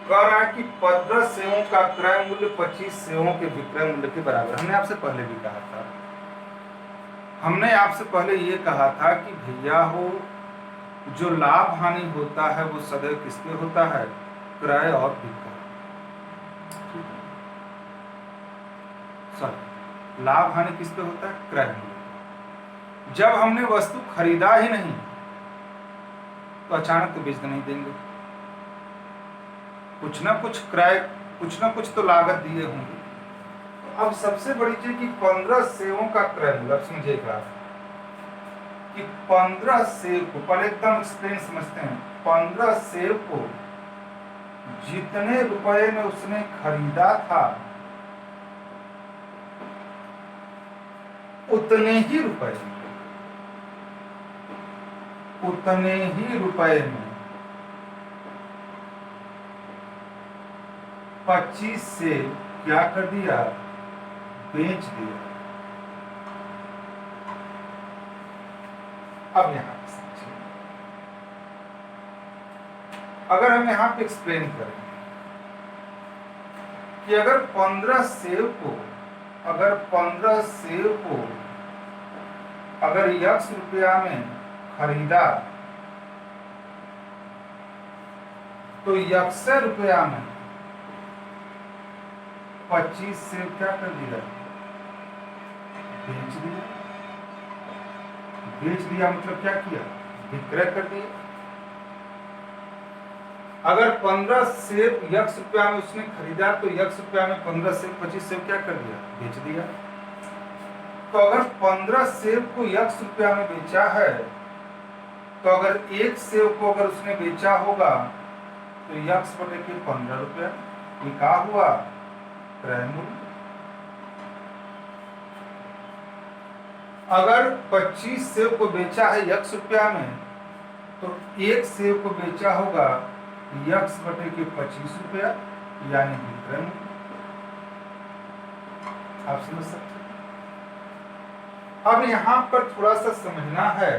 कह रहा है कि 15 सेवों का क्रय मूल्य 25 सेवों के विक्रय मूल्य के बराबर। हमने आपसे पहले भी कहा था, हमने आपसे पहले ये कहा था कि भैया हो जो लाभ हानि होता है वो सदैव किसके होता है, क्रय और विक्रय। सर लाभ हानि किसपे होता है, क्रय मूल्य। जब हमने वस्तु खरीदा ही नहीं तो अचानक तो बेच नहीं देंगे, कुछ ना कुछ क्रय, कुछ ना कुछ तो लागत दिए होंगे। तो अब सबसे बड़ी चीज कि 15 सेवों का क्रय मूल्य, समझिएगा कि 15 सेव को पहले एकदम एक्सप्लेन समझते हैं। 15 सेव को जितने रुपए में उसने खरीदा था उतने ही रुपए में 25 सेव क्या कर दिया, बेच दिया। अब यहां पे समझिए, अगर हम यहां पे एक्सप्लेन करें कि अगर 15 सेव को अगर X रुपया में खरीदा तो X रुपया में 25 सेव क्या कर दिया, बेच दिया। बेच दिया मतलब क्या किया, विक्रय कर दिया। अगर 15 सेव X रुपया में उसने खरीदा तो X रुपया में 15 सेव 25 सेव क्या कर दिया, बेच दिया। तो अगर 15 सेव को X रुपया में बेचा है तो अगर एक सेव को अगर उसने बेचा होगा तो X बटे के 15 रुपया, ये क्या हुआ, क्रय मूल्य। अगर 25 सेव को बेचा है X रुपया में तो एक सेव को बेचा होगा X बटे के 25 रुपया, यानी विक्रय मूल्य। आप समझ सकते हैं। अब यहां पर थोड़ा सा समझना है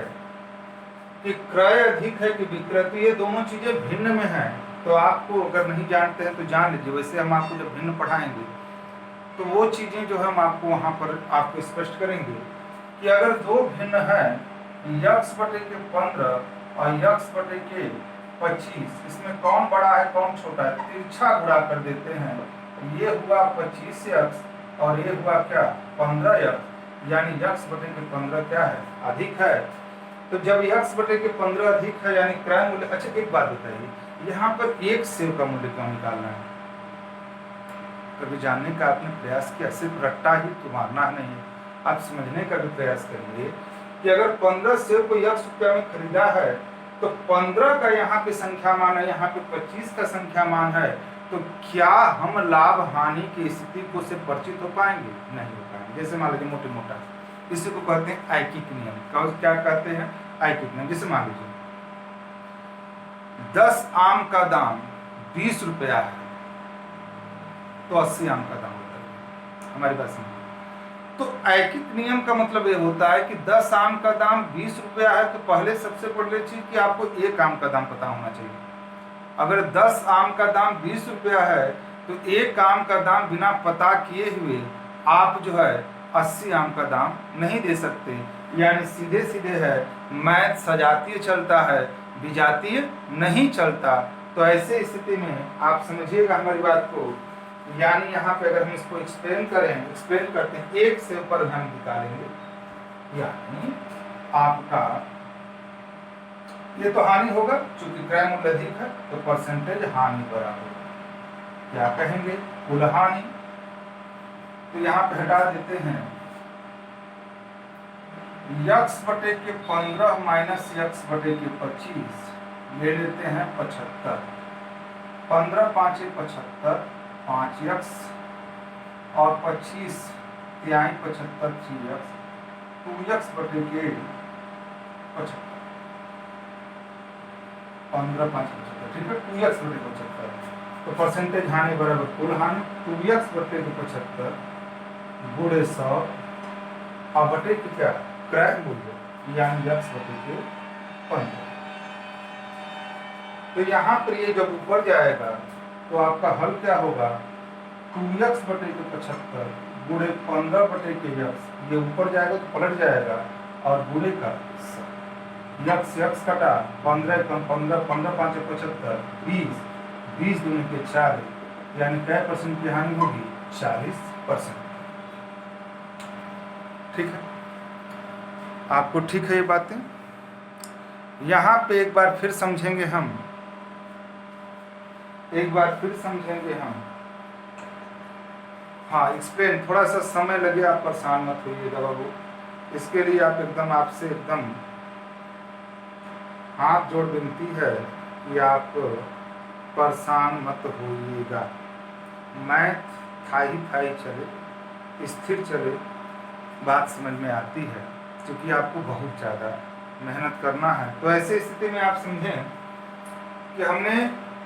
कि क्रय अधिक है कि विक्रय, तो ये दोनों चीजें भिन्न में हैं। तो आपको अगर नहीं जानते हैं तो जान लीजिए। वैसे हम आपको जब भिन्न पढ़ाएंगे तो वो चीजें जो हम आपको वहां पर आपको स्पष्ट करेंगे कि अगर दो भिन्न है X बटे के 15 और X बटे के 25, इसमें कौन बड़ा है कौन छोटा है, तिरछा गुणा कर देते हैं। ये हुआ 25X और ये हुआ क्या, 15X, यानी X बटे के 15 क्या है, अधिक है। तो जब X बटे के 15 अधिक है यानी क्रय मूल्य। अच्छा एक बात बताइए, यहाँ पर एक सेव का मूल्य क्यों निकालना है, कभी जानने का आपने प्रयास किया? सिर्फ रट्टा ही तो मारना नहीं है, आप समझने का भी प्रयास करिए कि अगर 15 सेव को X रुपया में खरीदा है तो 15 का यहाँ पे संख्या मान है, यहाँ पे 25 का संख्या मान है, तो क्या हम लाभ हानि की स्थिति को से परिचित हो पाएंगे? नहीं हो पाएंगे। जैसे मान लीजिए मोटे मोटा इसी को कहते हैं ऐकिक नियम। क्या कहते हैं, ऐकिक नियम। जैसे मान लीजिए 10 आम का दाम 20 रुपया है तो 80 आम का दाम होता है। हमारी बात समझिए। तो ऐकिक नियम का मतलब ये होता है कि 10 आम का दाम 20 रुपया है तो पहले सबसे पहले चीज कि आपको एक आम का दाम पता होना चाहिए। अगर 10 आम का दाम 20 रुपया है तो एक आम का दाम बिना पता किए हुए आप जो है 80 आम का दाम नहीं दे सकते। यानी सीधे सीधे है, मैथ सजातीय चलता है, विजातीय नहीं चलता। तो ऐसे स्थिति में आप समझिएगा हमारी बात को। यानी यहाँ पे अगर हम इसको एक्सप्लेन करते हैं, एक सेव पर हम निकालेंगे, यानी आपका ये तो हानि होगा, चूंकि क्रय मूल्य अधिक है तो परसेंटेज हानि बराबर क्या कहेंगे, कुल हानि। तो यहाँ पे हटा देते हैं यक्स बटे के 15 माइनस यक्स बटे के 25 ले लेते हैं 75। 15 5 75, 5 यक्स और 25 तिहाई 75 3 यक्स, 2 यक्स बटे के 75। 15 5 75, ठीक है, 2 यक्स बटे 75। तो परसेंटेज हानि बराबर कुल हानि 2 यक्स बटे के 75 गुणे 100 और बटे के क्या क्रय मूल्य यानी यक्स बटे के 15। तो यहाँ पर ये जब ऊपर जाएगा तो आपका हल क्या होगा, 2x बटे के 75 गुणे 15 बटे के यक्स, ये ऊपर जाएगा तो पलट जाएगा और गुणे का यक्स यक्स कटा 15 15 15 5 75 20 20 दूनी के 40 यानी क्या परसेंट की हानि होगी 40%। ठीक है, आपको ठीक है ये बातें। यहाँ पे एक बार फिर समझेंगे हम, हाँ एक्सप्लेन, थोड़ा सा समय लगे, आप परेशान मत होइएगा बाबू, इसके लिए आप एकदम आपसे एकदम हाथ जोड़ विनती है कि आप परेशान मत होइएगा। मैथ था ही चले, स्थिर चले, बात समझ में आती है, क्योंकि आपको बहुत ज़्यादा मेहनत करना है। तो ऐसे स्थिति में आप समझें कि हमने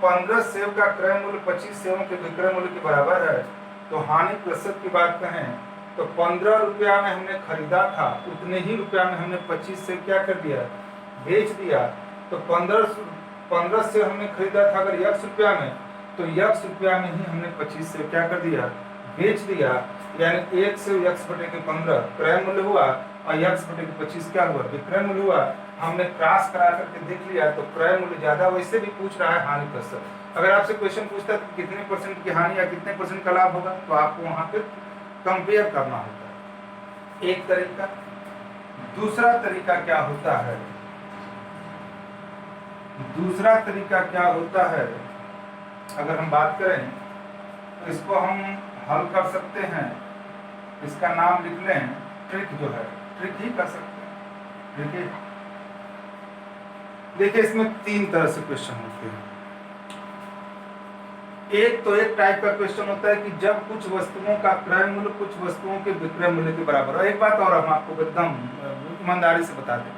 15 सेब का क्रय मूल्य 25 सेबों के विक्रय मूल्य के बराबर है, तो हानि प्रतिशत की बात कहें तो 15 रुपया में हमने खरीदा था, उतने ही रुपया में हमने 25 सेब क्या कर दिया, बेच दिया। तो 15 सेब हमने खरीदा था अगर यक्स रुपया में, तो यक्स रुपया में ही हमने 25 सेब क्या कर दिया, बेच दिया। यानी 1 सेब यक्स बटे के 15 क्रय मूल्य हुआ और यक्स बटे के 25 क्या हुआ, विक्रय मूल्य हुआ। हमने क्रॉस करा करके देख लिया तो क्रय मूल्य ज्यादा, वैसे भी पूछ रहा है हानि प्रतिशत। अगर आपसे क्वेश्चन पूछता है तो कितने परसेंट की हानि या कितने परसेंट का लाभ होगा, तो आपको वहां पे कंपेयर करना होता है, एक तरीका। दूसरा तरीका क्या होता है, अगर हम बात करें तो इसको हम हल कर सकते हैं, इसका नाम लिख लें ट्रिक, जो है ट्रिक ही कर सकते हैं। देखिए इसमें 3 तरह से क्वेश्चन होते हैं। एक टाइप का क्वेश्चन होता है कि जब कुछ वस्तुओं का क्रय मूल्य कुछ वस्तुओं के विक्रय मूल्य के बराबर हो। एक बात और हम आपको एकदम ईमानदारी से बता दें,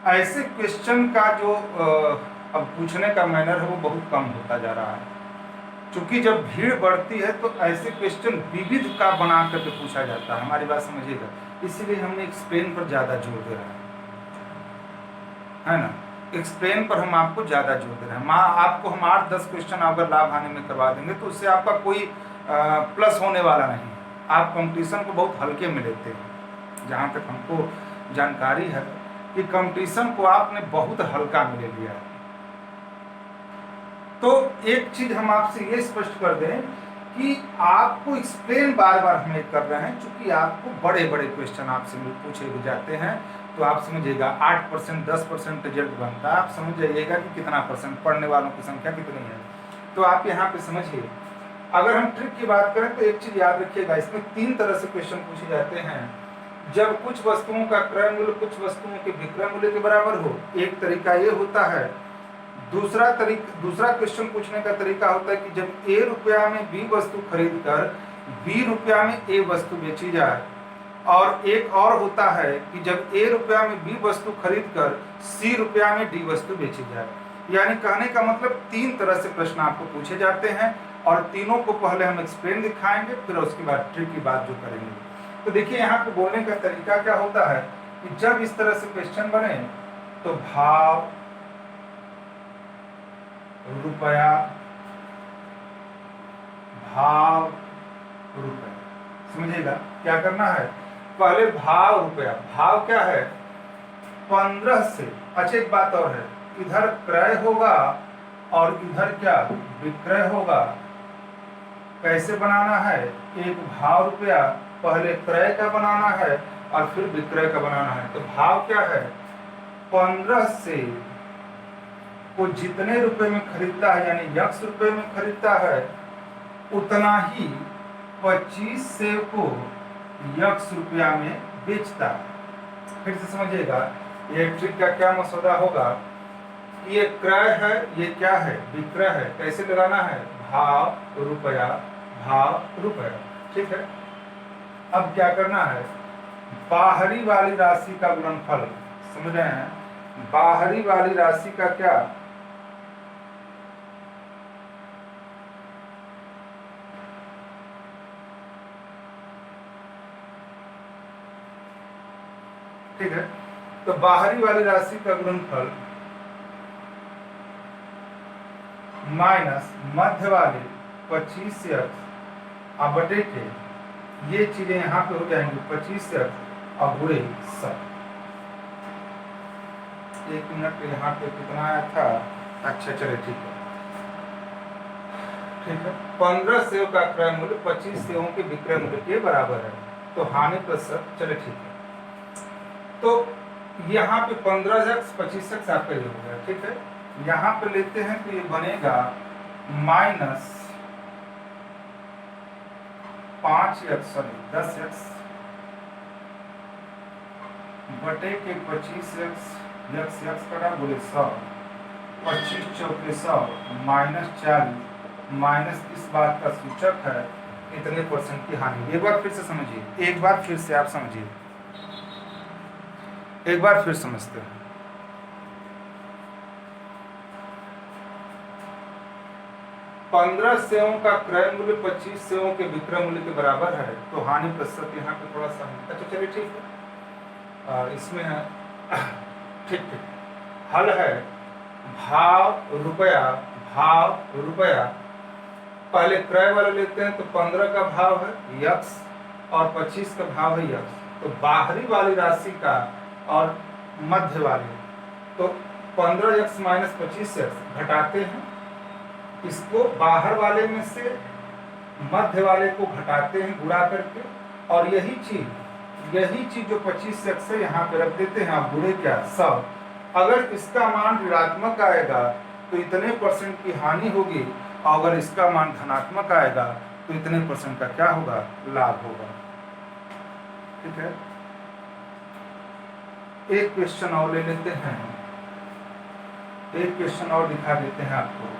ऐसे क्वेश्चन का जो अब पूछने का मैनर है वो बहुत कम होता जा रहा है, क्योंकि जब भीड़ बढ़ती है तो ऐसे क्वेश्चन विविध का बना करके पूछा जाता है। हमारी बात समझिएगा, इसीलिए हमने एक्सप्लेन पर ज्यादा जोर दे रहा है ना, एक्सप्लेन पर हम आपको ज्यादा जोर दे रहे हैं। आपको हम 8-10 क्वेश्चन अगर लाभ हानि में करवा देंगे तो उससे आपका कोई प्लस होने वाला नहीं। आप कंपटीशन को बहुत हल्के में लेते हैं, जहाँ तक हमको जानकारी है कि कंपटीशन को आपने बहुत हल्का में ले लिया है। तो एक चीज हम आपसे ये स्पष्ट कर दें कि आपको एक्सप्लेन बार बार हम कर रहे हैं, क्योंकि आपको बड़े बड़े क्वेश्चन आपसे पूछे जाते हैं। तो आप समझिएगा 8% 10% रिजल्ट बनता है, आप समझ जाइएगा कि कितना परसेंट, पढ़ने वालों की संख्या कितनी है। तो आप यहाँ पे समझिए, अगर हम ट्रिक की बात करें तो एक चीज याद रखिएगा, इसमें 3 तरह से क्वेश्चन पूछे जाते हैं। जब कुछ वस्तुओं का क्रय मूल्य कुछ वस्तुओं के विक्रय मूल्य के बराबर हो, एक तरीका ये होता है। दूसरा क्वेश्चन पूछने का तरीका होता है कि जब A रुपया में B वस्तु खरीद कर B रुपया में A वस्तु बेची जाए, और एक और होता है कि जब A रुपया में B वस्तु खरीद कर C रुपया में D वस्तु बेची जाए। यानी कहने का मतलब 3 तरह से प्रश्न आपको पूछे जाते हैं, और तीनों को पहले हम एक्सप्लेन दिखाएंगे, फिर उसके बाद ट्रिक की बात जो करेंगे। तो देखिए यहाँ पे बोलने का तरीका क्या होता है कि जब इस तरह से क्वेश्चन बने तो भाव रुपया समझिएगा क्या करना है। पहले भाव रुपया, भाव क्या है 15 से। अच्छा एक बात और है, इधर क्रय होगा और इधर क्या विक्रय होगा। कैसे बनाना है, एक भाव रुपया, पहले क्रय का बनाना है और फिर विक्रय का बनाना है। तो भाव क्या है 15 से को जितने रुपए में खरीदता है, यानी यक्स रुपए में खरीदता है, उतना ही 25 सेब को यक्स रुपया में बेचता। फिर से समझिएगा, ये ट्रिक का क्या मसौदा होगा, ये क्रय है, ये क्या है, विक्रय है। कैसे लगाना है, भाव रुपया, भाव रुपया। ठीक है, अब क्या करना है, बाहरी वाली राशि का गुणनफल, समझ रहे हैं, बाहरी वाली राशि का क्या, ठीक है, तो बाहरी वाली राशि का गुणनफल माइनस मध्य वाले 25x अब बटे के, ये चीजें यहाँ पे हो जाएंगी 25x और गुणे 100। 1 मिनट यहाँ पे कितना आया था, अच्छा चले ठीक है, ठीक है। 15 सेव का क्रय मूल्य 25 सेवों के विक्रय मूल्य के बराबर है, तो हानि प्रतिशत, चले ठीक है। तो यहाँ पे 15x 25x आपका ये हो गया, ठीक है। यहाँ पे लेते हैं तो ये बनेगा माइनस 10x बटे के 25x, x करा बोले 100, 25 चौके 100 माइनस 40 माइनस इस बात का सूचक है इतने % की हानि। एक बार फिर से समझिए, एक बार फिर से आप समझिए, एक बार फिर समझते हैं। 15 सेवों का क्रय मूल्य 25 सेवों के विक्रय मूल्य के बराबर है, तो हानि प्रतिशत यहाँ पे थोड़ा सा है। अच्छा चलिए ठीक है, इसमें है ठीक ठीक, हल है भाव रुपया, भाव रुपया। पहले क्रय वाले लेते हैं, तो 15 का भाव है x और 25 का भाव है x, तो बाहरी वाली राशि का और मध्य वाले, तो 15x माइनस 25x घटाते हैं, इसको बाहर वाले में से मध्य वाले को घटाते हैं गुणा करके, और यही चीज जो 25x है यहाँ पे रख देते हैं, आप गुणे क्या 100। अगर इसका मान ऋणात्मक आएगा तो इतने % की हानि होगी, और अगर इसका मान धनात्मक आएगा तो इतने % का क्या होगा, लाभ होगा। ठीक है, एक क्वेश्चन और ले लेते हैं, एक क्वेश्चन और दिखा देते हैं आपको।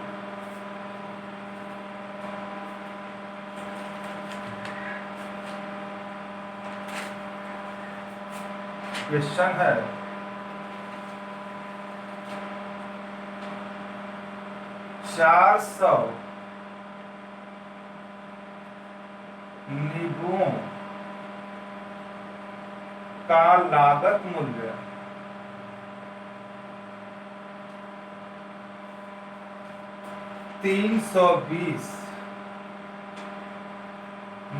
क्वेश्चन है 400 नींबुओं का लागत मूल्य 320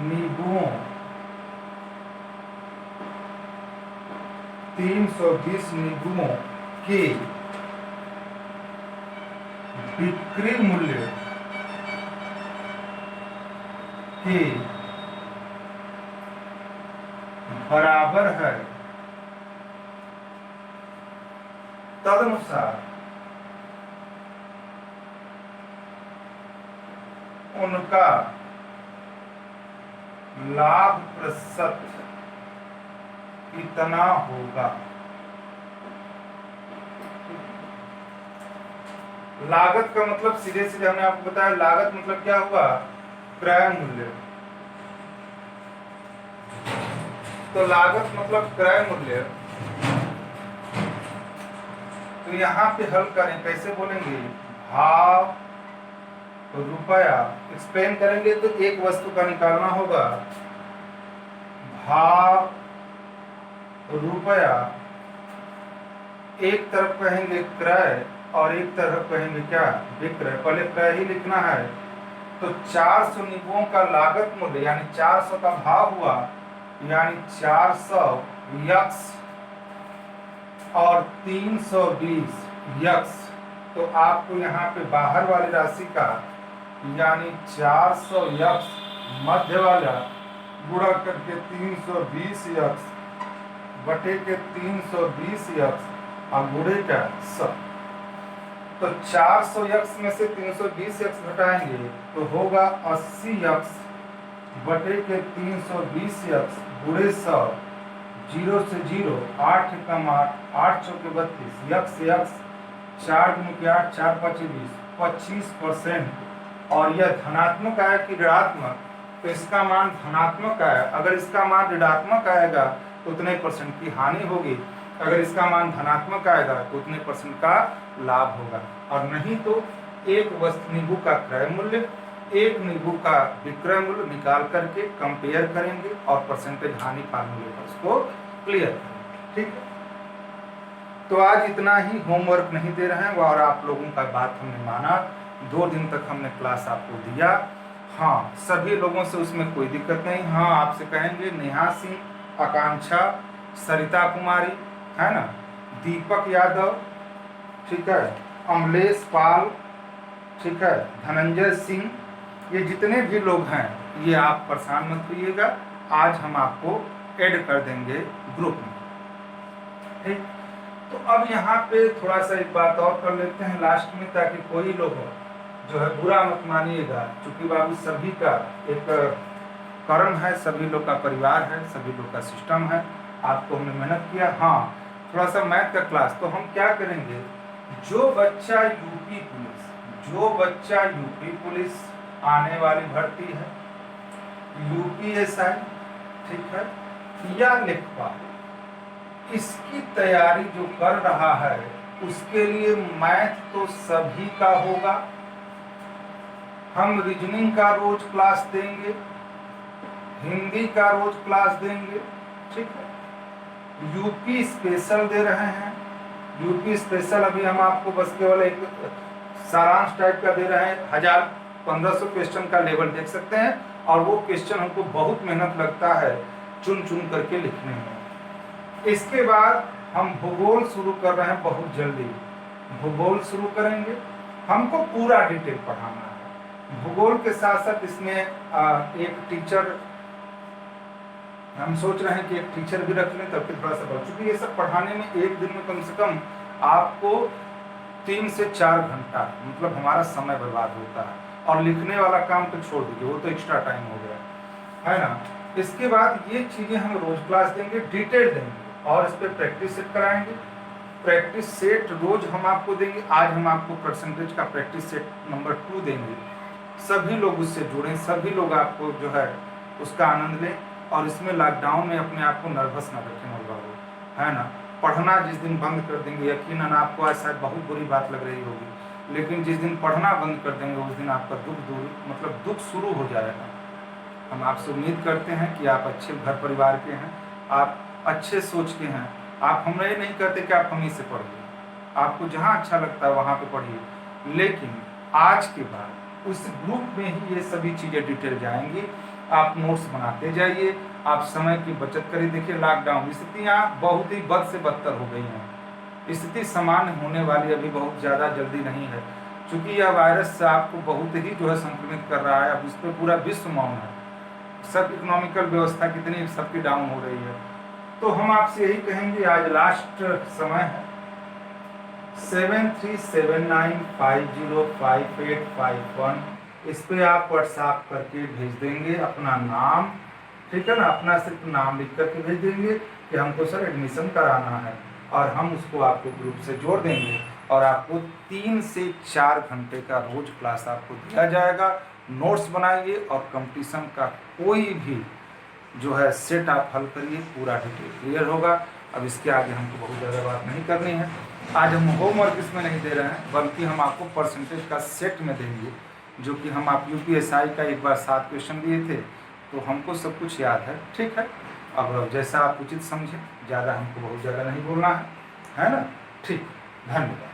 नींबुओं 320 नींबुओं के बिक्री मूल्य के बराबर है, तदनुसार उनका लाभ प्रतिशत कितना होगा। लागत का मतलब सीधे सीधे हमने आपको बताया, लागत मतलब क्या हुआ, क्रय मूल्य। तो लागत मतलब क्रय मूल्य, तो यहाँ पे हल करें, कैसे बोलेंगे, भाव रुपया। एक्सप्लेन करेंगे तो एक वस्तु का निकालना होगा, भाव रुपया, एक तरफ कहेंगे क्रय और एक तरफ कहेंगे क्या, विक्रय। पहले क्रय ही लिखना है, तो 400 नींबुओं का लागत मूल्य यानी 400 का भाव हुआ, यानी 400 x और 320 x। तो आपको यहाँ पे बाहर वाली राशि का यानी 400 x मध्य वाला गुणा करके 320 x बटे के 320 x और गुणे का 100। तो 400 x में से 320 x घटाएंगे तो होगा 80 x बटे के 320 x गुणे 100, 0 से 0, 8 कम 8, 8 चौके 32, यक्स यक्स, 4 दूनी के 8, 4 5 20, 25%। और यह धनात्मक आया कि ऋणात्मक, तो इसका मान धनात्मक आया। अगर इसका मान ऋणात्मक आएगा तो उतने परसेंट की हानि होगी, अगर इसका मान धनात्मक आएगा तो उतने परसेंट का लाभ होगा। और नहीं तो एक वस्तु नींबू का क्रय मूल्य, एक नींबू का विक्रय मूल्य निकाल करके कंपेयर करेंगे और परसेंटेज हानि फार्मूले पर उसको क्लियर करेंगे। ठीक है, तो आज इतना ही, होमवर्क नहीं दे रहे हैं और आप लोगों का बात हमने माना। 2 दिन तक हमने क्लास आपको दिया। हाँ, सभी लोगों से उसमें कोई दिक्कत नहीं। हाँ, आपसे कहेंगे नेहा सिंह, आकांक्षा, सरिता कुमारी, है ना, दीपक यादव, ठीक है, अमलेश पाल, ठीक है, धनंजय सिंह, ये जितने भी लोग हैं ये आप परेशान मत होइएगा। आज हम आपको ऐड कर देंगे ग्रुप में। ठीक, तो अब यहाँ पे थोड़ा सा एक बात और कर लेते हैं लास्ट में, ताकि कोई लोग जो है बुरा मत मानिएगा, क्योंकि बाबू सभी का एक कर्म है, सभी लोग का परिवार है, सभी लोग का सिस्टम है। आपको हमने मेहनत किया। हाँ, थोड़ा सा मैथ का क्लास, तो हम क्या करेंगे, जो बच्चा यूपी पुलिस आने वाली भर्ती है, यूपीएसआई, ठीक है, या लेखपाल, इसकी तैयारी जो कर रहा है उसके लिए मैथ तो सभी का होगा। हम रीजनिंग का रोज क्लास देंगे, हिंदी का रोज क्लास देंगे, ठीक है। यूपी स्पेशल दे रहे हैं, यूपी स्पेशल अभी हम आपको बस केवल एक सारांश टाइप का दे रहे हैं। 1500 क्वेश्चन का लेवल देख सकते हैं, और वो क्वेश्चन हमको बहुत मेहनत लगता है चुन चुन करके लिखने में। इसके बाद हम भूगोल शुरू कर रहे हैं, बहुत जल्दी भूगोल शुरू करेंगे। हमको पूरा डिटेल पढ़ाना है भूगोल के साथ साथ। इसमें एक टीचर हम सोच रहे हैं कि एक टीचर भी रख लें, तब फिर थोड़ा सा बढ़, चूंकि ये सब पढ़ाने में एक दिन में कम से कम आपको 3 से 4 घंटा मतलब हमारा समय बर्बाद होता है। और लिखने वाला काम तो छोड़ दीजिए, वो तो एक्स्ट्रा टाइम हो गया, है ना। इसके बाद ये चीजें हम रोज क्लास देंगे, डिटेल देंगे, और इस पर प्रैक्टिस सेट कराएंगे। प्रैक्टिस सेट रोज हम आपको देंगे। आज हम आपको परसेंटेज का प्रैक्टिस सेट नंबर 2 देंगे। सभी लोग उससे जुड़ें, सभी लोग आपको जो है उसका आनंद लें। और इसमें लॉकडाउन में अपने आप को नर्वस ना रखें मोल बाबू, है ना। पढ़ना जिस दिन बंद कर देंगे, यकीनन आपको आज शायद बहुत बुरी बात लग रही होगी, लेकिन जिस दिन पढ़ना बंद कर देंगे उस दिन आपका दुख दूर मतलब दुख शुरू हो जाएगा। हम आपसे उम्मीद करते हैं कि आप अच्छे घर परिवार के हैं, आप अच्छे सोच के हैं। आप हम ये नहीं कहते कि आप हम ही से पढ़िए, आपको जहाँ अच्छा लगता है वहाँ पे पढ़िए, लेकिन आज के बाद उस ग्रुप में ही ये सभी चीज़ें डिटेल जाएंगी। आप नोट्स बनाते जाइए, आप समय की बचत करिए। देखिए, लॉकडाउन स्थितियाँ बहुत ही बद से बदतर हो गई हैं। स्थिति सामान्य होने वाली अभी बहुत ज़्यादा जल्दी नहीं है, क्योंकि यह वायरस आपको बहुत ही जो है संक्रमित कर रहा है। अब इस पर पूरा विश्व मौन है, सब इकोनॉमिकल व्यवस्था कितनी सबकी डाउन हो रही है। तो हम आपसे यही कहेंगे, आज लास्ट समय है, 7379505851, इस पे आप व्हाट्सएप करके भेज देंगे अपना नाम, ठीक है ना, अपना सिर्फ नाम लिख करके भेज देंगे कि हमको सर एडमिशन कराना है, और हम उसको आपके ग्रुप से जोड़ देंगे। और आपको 3 से 4 घंटे का रोज क्लास आपको दिया जाएगा। नोट्स बनाइए और कंपटीशन का कोई भी जो है सेट आप हल करिए, पूरा डिटेल क्लियर होगा। अब इसके आगे हमको बहुत ज़्यादा बात नहीं करनी है। आज हम होमवर्क इसमें नहीं दे रहे हैं, बल्कि हम आपको परसेंटेज का सेट में देंगे, जो कि हम आप यूपीएसआई का एक बार 7 क्वेश्चन दिए थे, तो हमको सब कुछ याद है, ठीक है। अब जैसा आप उचित समझें, ज़्यादा हमको बहुत ज़्यादा नहीं बोलना है ना, ठीक। धन्यवाद।